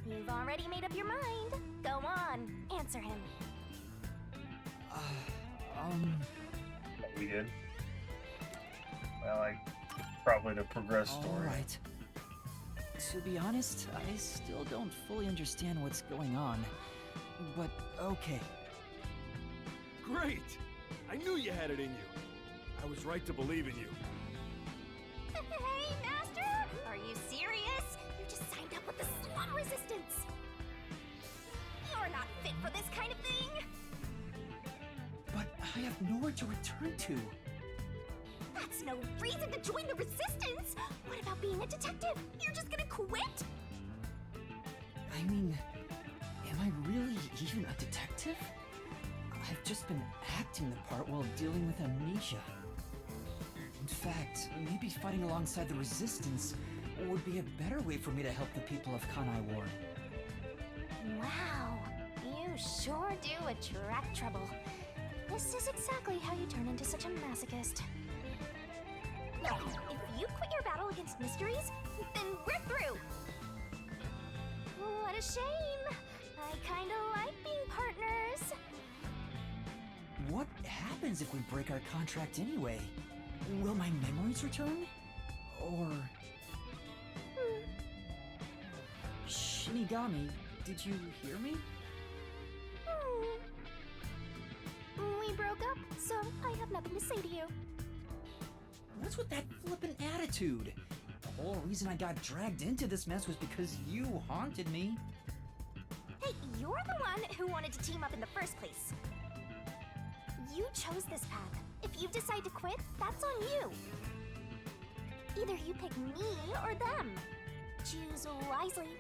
You've already made up your mind. Go on, answer him. We did. Well, probably the progress story. Alright. To be honest, I still don't fully understand what's going on. But okay. Great! I knew you had it in you. I was right to believe in you. Hey, Master! Are you serious? You just signed up with the slum resistance. You're not fit for this kind of thing! But I have nowhere to return to. That's no reason to join the Resistance! What about being a detective? You're just gonna quit? I mean, am I really even a detective? I've just been acting the part while dealing with amnesia. In fact, maybe fighting alongside the Resistance would be a better way for me to help the people of Kanai Ward. Wow, you sure do attract trouble. This is exactly how you turn into such a masochist. Look, if you quit your battle against mysteries, then we're through! What a shame! I kinda like being partners. What happens if we break our contract anyway? Will my memories return? Or... Shinigami, did you hear me? We broke up, so I have nothing to say to you. What's with that flippant attitude? The whole reason I got dragged into this mess was because you haunted me. Hey, you're the one who wanted to team up in the first place. You chose this path. If you decide to quit, that's on you. Either you pick me or them. Choose wisely.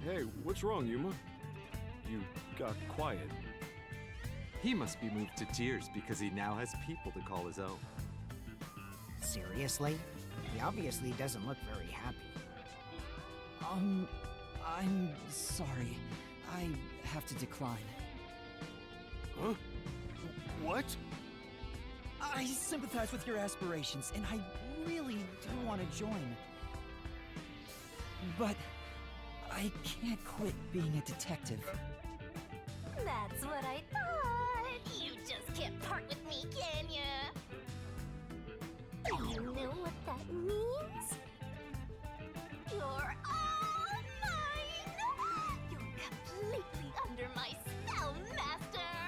Hey, what's wrong, Yuma? You got quiet. He must be moved to tears because he now has people to call his own. Seriously? He obviously doesn't look very happy. I'm sorry. I have to decline. Huh? What? I sympathize with your aspirations, and I really do want to join. But I can't quit being a detective. That's what I thought. You just can't part with me, can ya? You know what that means? You're all mine! You're completely under my spell, Master!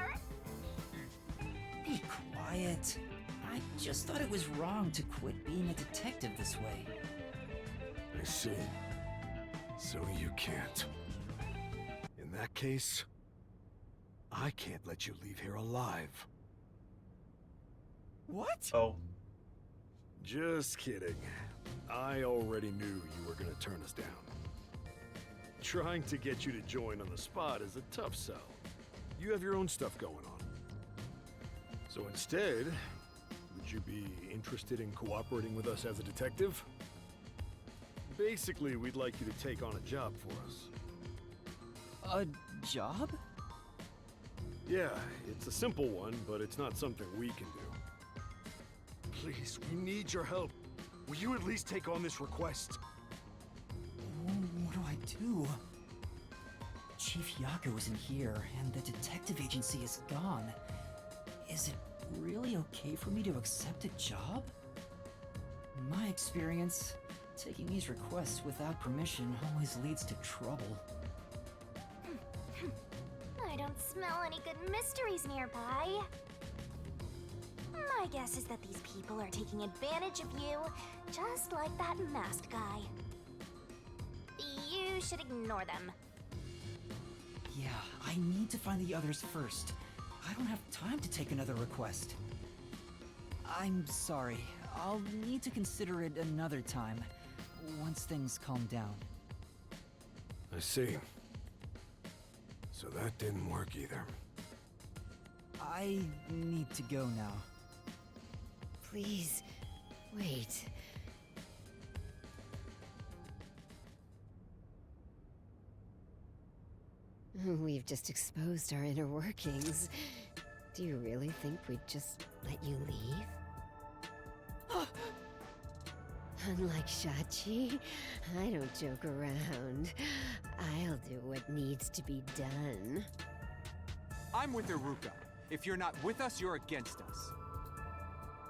Be quiet. I just thought it was wrong to quit being a detective this way. I see. So you can't. In that case, I can't let you leave here alive. What? Oh. Just kidding. I already knew you were gonna turn us down. Trying to get you to join on the spot is a tough sell. You have your own stuff going on. So instead, would you be interested in cooperating with us as a detective? Basically, we'd like you to take on a job for us. A job? Yeah, it's a simple one, but it's not something we can do. Please, we need your help. Will you at least take on this request? What do I do? Chief Yako isn't here, and the detective agency is gone. Is it really okay for me to accept a job? In my experience, taking these requests without permission always leads to trouble. I don't smell any good mysteries nearby. My guess is that these people are taking advantage of you, just like that masked guy. You should ignore them. Yeah, I need to find the others first. I don't have time to take another request. I'm sorry. I'll need to consider it another time, once things calm down. I see. So that didn't work either. I need to go now. Please, wait. We've just exposed our inner workings. Do you really think we'd just let you leave? Unlike Shachi, I don't joke around. I'll do what needs to be done. I'm with Iruka. If you're not with us, you're against us.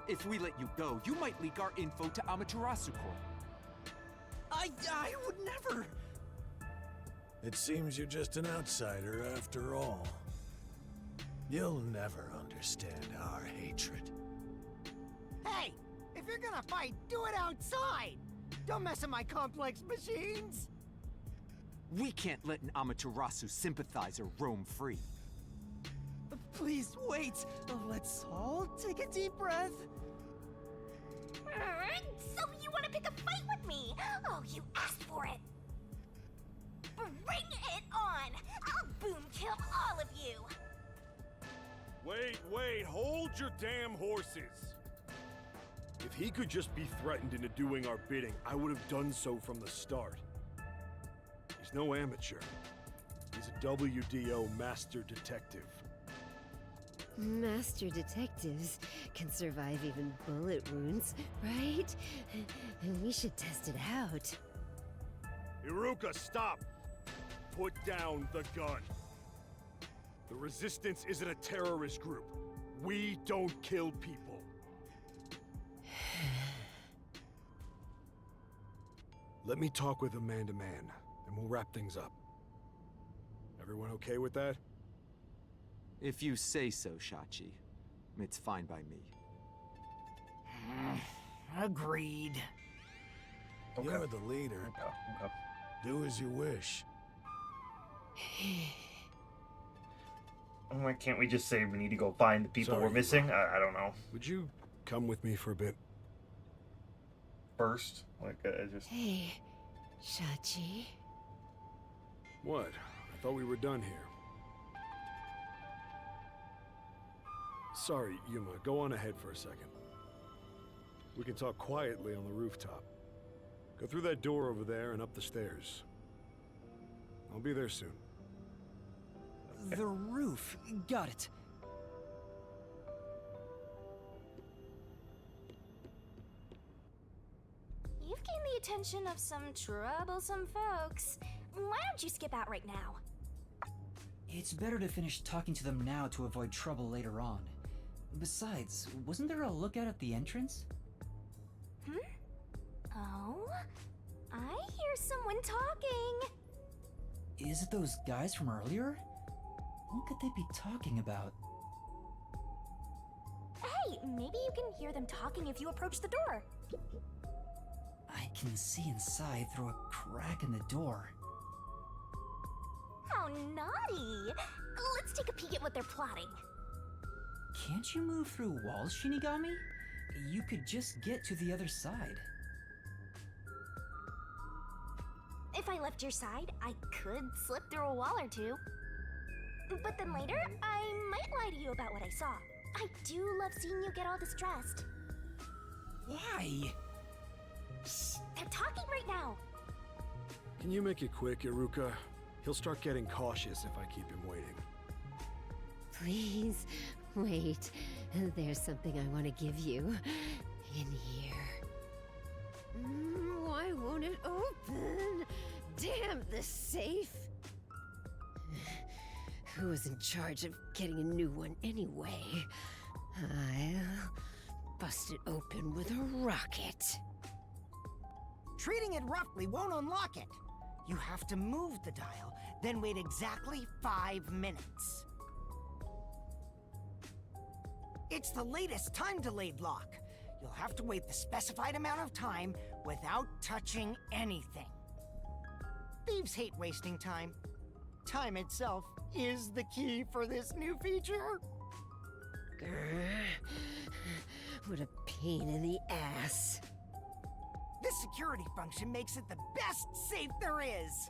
If we let you go, you might leak our info to Amaterasu Corp. I would never! It seems you're just an outsider after all. You'll never understand our hatred. Hey! If you're gonna fight, do it outside! Don't mess with my complex machines! We can't let an Amaterasu sympathizer roam free. Please wait. Let's all take a deep breath. So you want to pick a fight with me? Oh, you asked for it. Bring it on. I'll boom kill all of you. Wait, hold your damn horses. If he could just be threatened into doing our bidding, I would have done so from the start. He's no amateur. He's a WDO master detective. Master detectives can survive even bullet wounds, right? We should test it out. Iruka, stop! Put down the gun. The Resistance isn't a terrorist group. We don't kill people. Let me talk with him man to man, and we'll wrap things up. Everyone okay with that? If you say so, Shachi. It's fine by me. Agreed. Okay. You're the leader. Okay. Do as you wish. Why can't we just say we need to go find the people Sorry, we're missing? I don't know. Would you come with me for a bit? First, like, just... Hey, Shachi. What? I thought we were done here. Sorry, Yuma. Go on ahead for a second. We can talk quietly on the rooftop. Go through that door over there and up the stairs. I'll be there soon. The roof. Got it. You've gained the attention of some troublesome folks. Why don't you skip out right now? It's better to finish talking to them now to avoid trouble later on. Besides, wasn't there a lookout at the entrance? Oh? I hear someone talking. Is it those guys from earlier? What could they be talking about? Hey, maybe you can hear them talking if you approach the door. I can see inside through a crack in the door. How naughty! Let's take a peek at what they're plotting. Can't you move through walls, Shinigami? You could just get to the other side. If I left your side, I could slip through a wall or two. But then later, I might lie to you about what I saw. I do love seeing you get all distressed. Why? Shh, they're talking right now. Can you make it quick, Iruka? He'll start getting cautious if I keep him waiting. Please, wait. There's something I want to give you. In here. Why won't it open? Damn this safe! Who was in charge of getting a new one anyway? I'll bust it open with a rocket. Treating it roughly won't unlock it. You have to move the dial, then wait exactly 5 minutes. It's the latest time-delayed lock. You'll have to wait the specified amount of time without touching anything. Thieves hate wasting time. Time itself is the key for this new feature. Grr. What a pain in the ass. This security function makes it the best safe there is.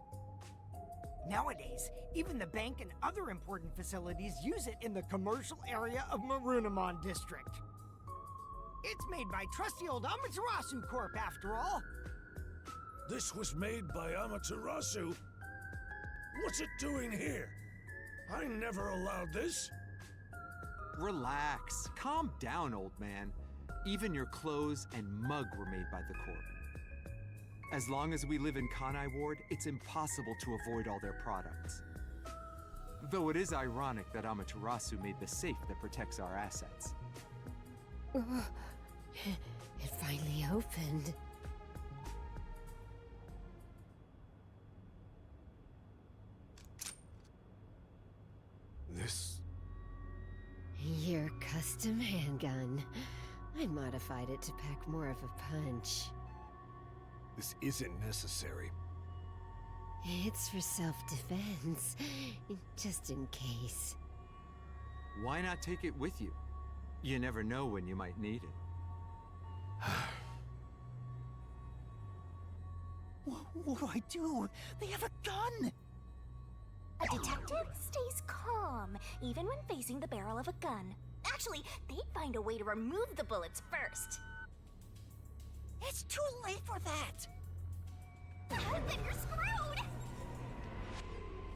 Nowadays, even the bank and other important facilities use it in the commercial area of Marunamon District. It's made by trusty old Amaterasu Corp, after all. This was made by Amaterasu? What's it doing here? I never allowed this. Relax. Calm down, old man. Even your clothes and mug were made by the Corp. As long as we live in Kanai Ward, it's impossible to avoid all their products. Though it is ironic that Amaterasu made the safe that protects our assets. It finally opened. This... Your custom handgun. I modified it to pack more of a punch. this isn't necessary. It's for self-defense, just in case. Why not take it with you? You never know when you might need it. What do I do? They have a gun! A detective stays calm, even when facing the barrel of a gun. Actually, they'd find a way to remove the bullets first. It's too late for that! Then you're screwed!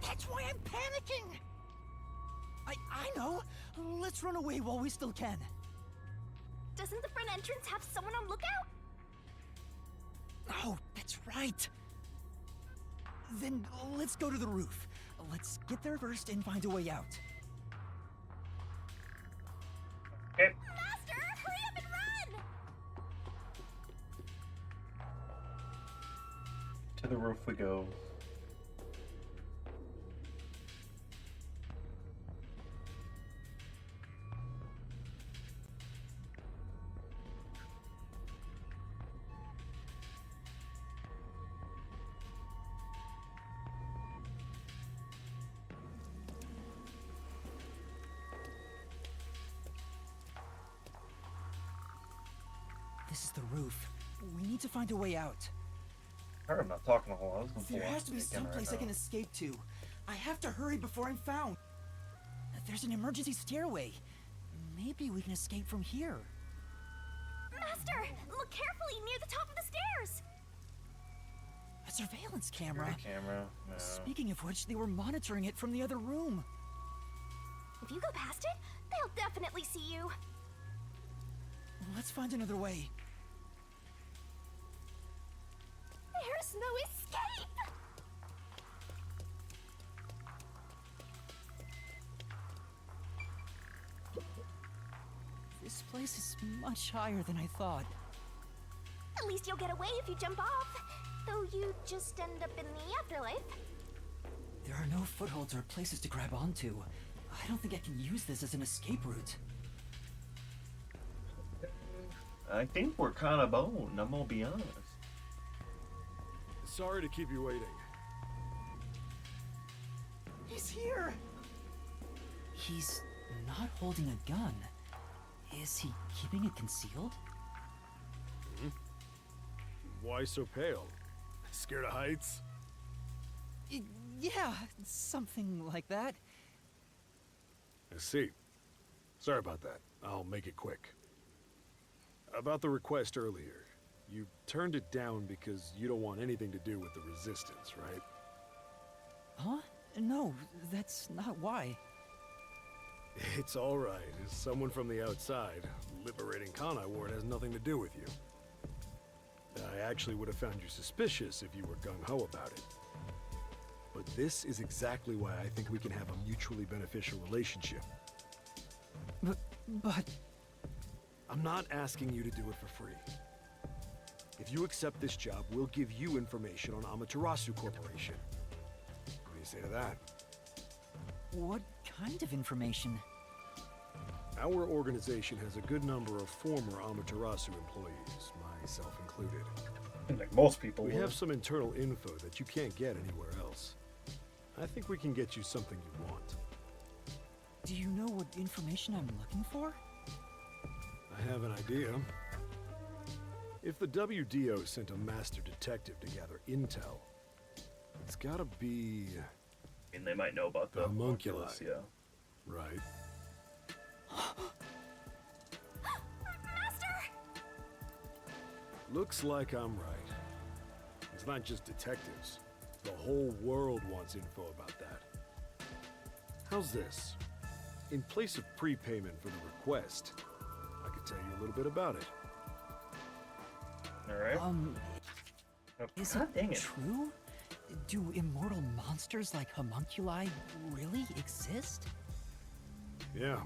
That's why I'm panicking! I know! Let's run away while we still can. Doesn't the front entrance have someone on lookout? Oh, that's right! Then let's go to the roof. Let's get there first and find a way out. Okay. Master, hurry up and run! To the roof we go. This is the roof. We need to find a way out. I'm not talking a whole lot. I was gonna There pull has out to be the again someplace right I can now. escape to. I have to hurry before I'm found. There's an emergency stairway. Maybe we can escape from here. Master, look carefully near the top of the stairs! A surveillance camera. Camera. No. Speaking of which, they were monitoring it from the other room. If you go past it, they'll definitely see you. Let's find another way. There's no escape! This place is much higher than I thought. At least you'll get away if you jump off. Though you just end up in the afterlife. There are no footholds or places to grab onto. I don't think I can use this as an escape route. I think we're kind of boned, I'm gonna be honest. Sorry to keep you waiting. He's here! He's not holding a gun. Is he keeping it concealed? Why so pale? Scared of heights? Yeah, something like that. I see. Sorry about that. I'll make it quick. About the request earlier. You turned it down because you don't want anything to do with the Resistance, right? Huh? No, that's not why. It's all right. As someone from the outside, liberating Kanai Ward has nothing to do with you. I actually would have found you suspicious if you were gung-ho about it. But this is exactly why I think we can have a mutually beneficial relationship. But... I'm not asking you to do it for free. If you accept this job, we'll give you information on Amaterasu Corporation. What do you say to that? What kind of information? Our organization has a good number of former Amaterasu employees, myself included. Like most people We would. have some internal info that you can't get anywhere else. I think we can get you something you want. Do you know what information I'm looking for? I have an idea. If the WDO sent a master detective to gather intel, it's gotta be... I mean, they might know about the Homunculi. Homunculus, yeah. Right. Master! Looks like I'm right. It's not just detectives. The whole world wants info about that. How's this? In place of prepayment for the request, I could tell you a little bit about it. Alright. Is God dang it it. true? Do immortal monsters like homunculi really exist? Yeah.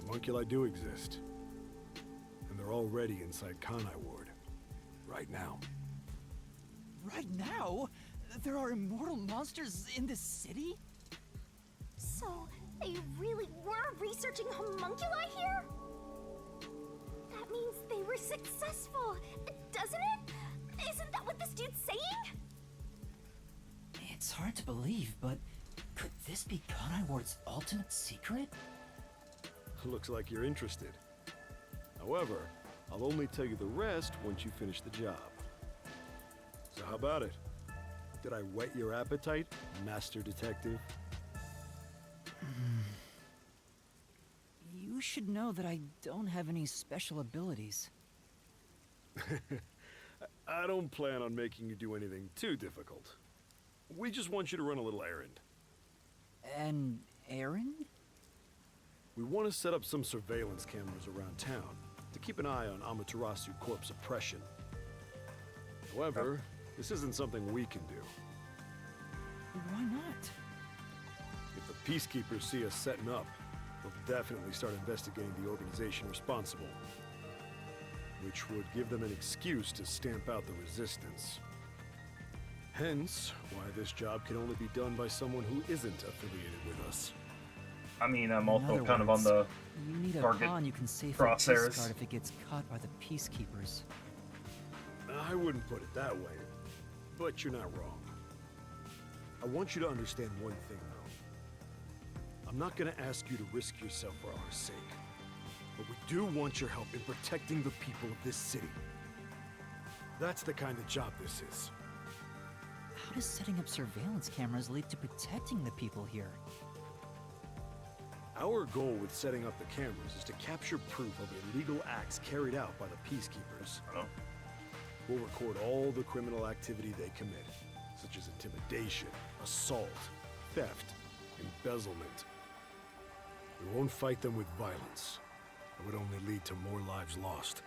Homunculi do exist. And they're already inside Kanai Ward. Right now. Right now? There are immortal monsters in this city? So, they really were researching homunculi here? That means they were successful, doesn't it? Isn't that what this dude's saying? It's hard to believe, but could this be Kanai Ward's ultimate secret? Looks like you're interested. However, I'll only tell you the rest once you finish the job. So how about it? Did I whet your appetite, Master Detective? You should know that I don't have any special abilities. I don't plan on making you do anything too difficult. We just want you to run a little errand. An errand? We want to set up some surveillance cameras around town to keep an eye on Amaterasu Corp's oppression. However, this isn't something we can do. Why not? If the Peacekeepers see us setting up, they'll definitely start investigating the organization responsible, which would give them an excuse to stamp out the resistance. Hence, why this job can only be done by someone who isn't affiliated with us. I mean, I'm also kind of on the you need a target pawn you can safely crosshairs. discard if it gets caught by the Peacekeepers. I wouldn't put it that way, but you're not wrong. I want you to understand one thing, though. I'm not going to ask you to risk yourself for our sake, but we do want your help in protecting the people of this city. That's the kind of job this is. How does setting up surveillance cameras lead to protecting the people here? Our goal with setting up the cameras is to capture proof of illegal acts carried out by the Peacekeepers. We'll record all the criminal activity they commit, such as intimidation, assault, theft, embezzlement. We won't fight them with violence. It would only lead to more lives lost.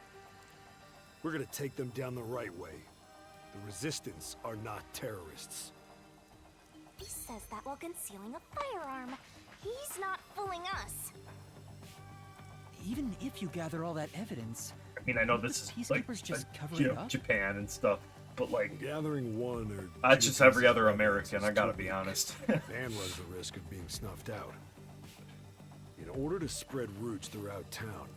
We're gonna take them down the right way. The Resistance are not terrorists. He says that while concealing a firearm. He's not fooling us. Even if you gather all that evidence, I mean, I know this is like Peacekeepers just cover it up? Japan and stuff, but like gathering one or that's just every other American. I gotta be honest. And runs the risk of being snuffed out. In order to spread roots throughout town,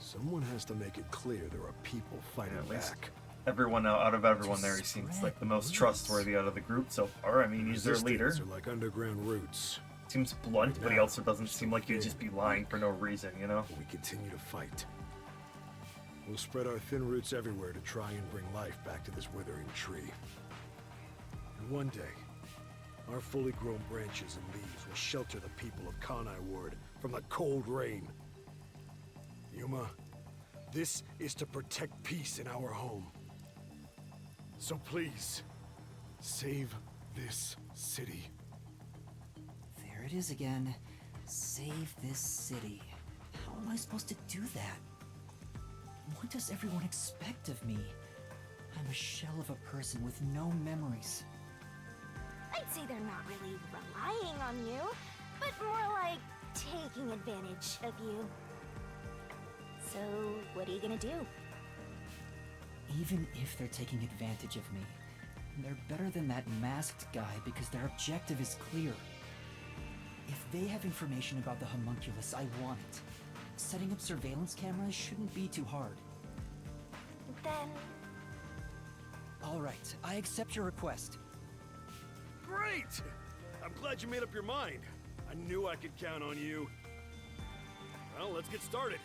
someone has to make it clear there are people fighting back. Everyone out of everyone there, he seems like the most trustworthy out of the group so far. I mean, he's their leader. Resistance are like underground roots. Seems blunt, but he also doesn't seem like he'd just be lying for no reason, you know? We continue to fight. We'll spread our thin roots everywhere to try and bring life back to this withering tree. And one day, our fully grown branches and leaves will shelter the people of Kanai Ward from the cold rain. Yuma, this is to protect peace in our home. So please, save this city. there it is again. Save this city. How am I supposed to do that? What does everyone expect of me? I'm a shell of a person with no memories. I'd say they're not really relying on you, but more like taking advantage of you. So, what are you gonna do? Even if they're taking advantage of me, they're better than that masked guy because their objective is clear. If they have information about the Homunculus, I want it. Setting up surveillance cameras shouldn't be too hard. Then... Alright, I accept your request. Great! I'm glad you made up your mind. I knew I could count on you. Well, let's get started.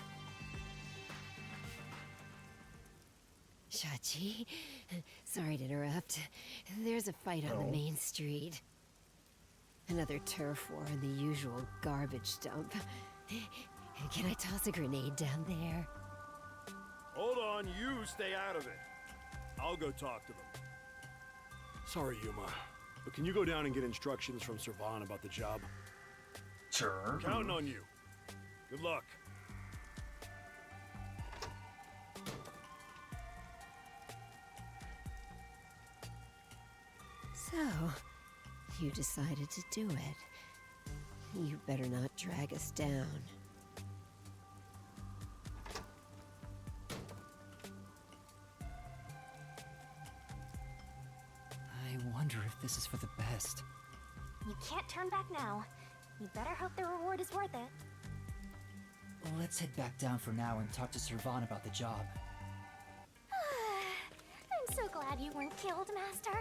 Shachi, sorry to interrupt. There's a fight on the main street. Another turf war in the usual garbage dump. Can I toss a grenade down there? Hold on, you stay out of it. I'll go talk to them. Sorry, Yuma, but can you go down and get instructions from Servan about the job? Sure. Counting on you. Good luck. So, you decided to do it. You better not drag us down. I wonder if this is for the best. You can't turn back now. You better hope the reward is worth it. Let's head back down for now and talk to Servan about the job. I'm so glad you weren't killed, Master.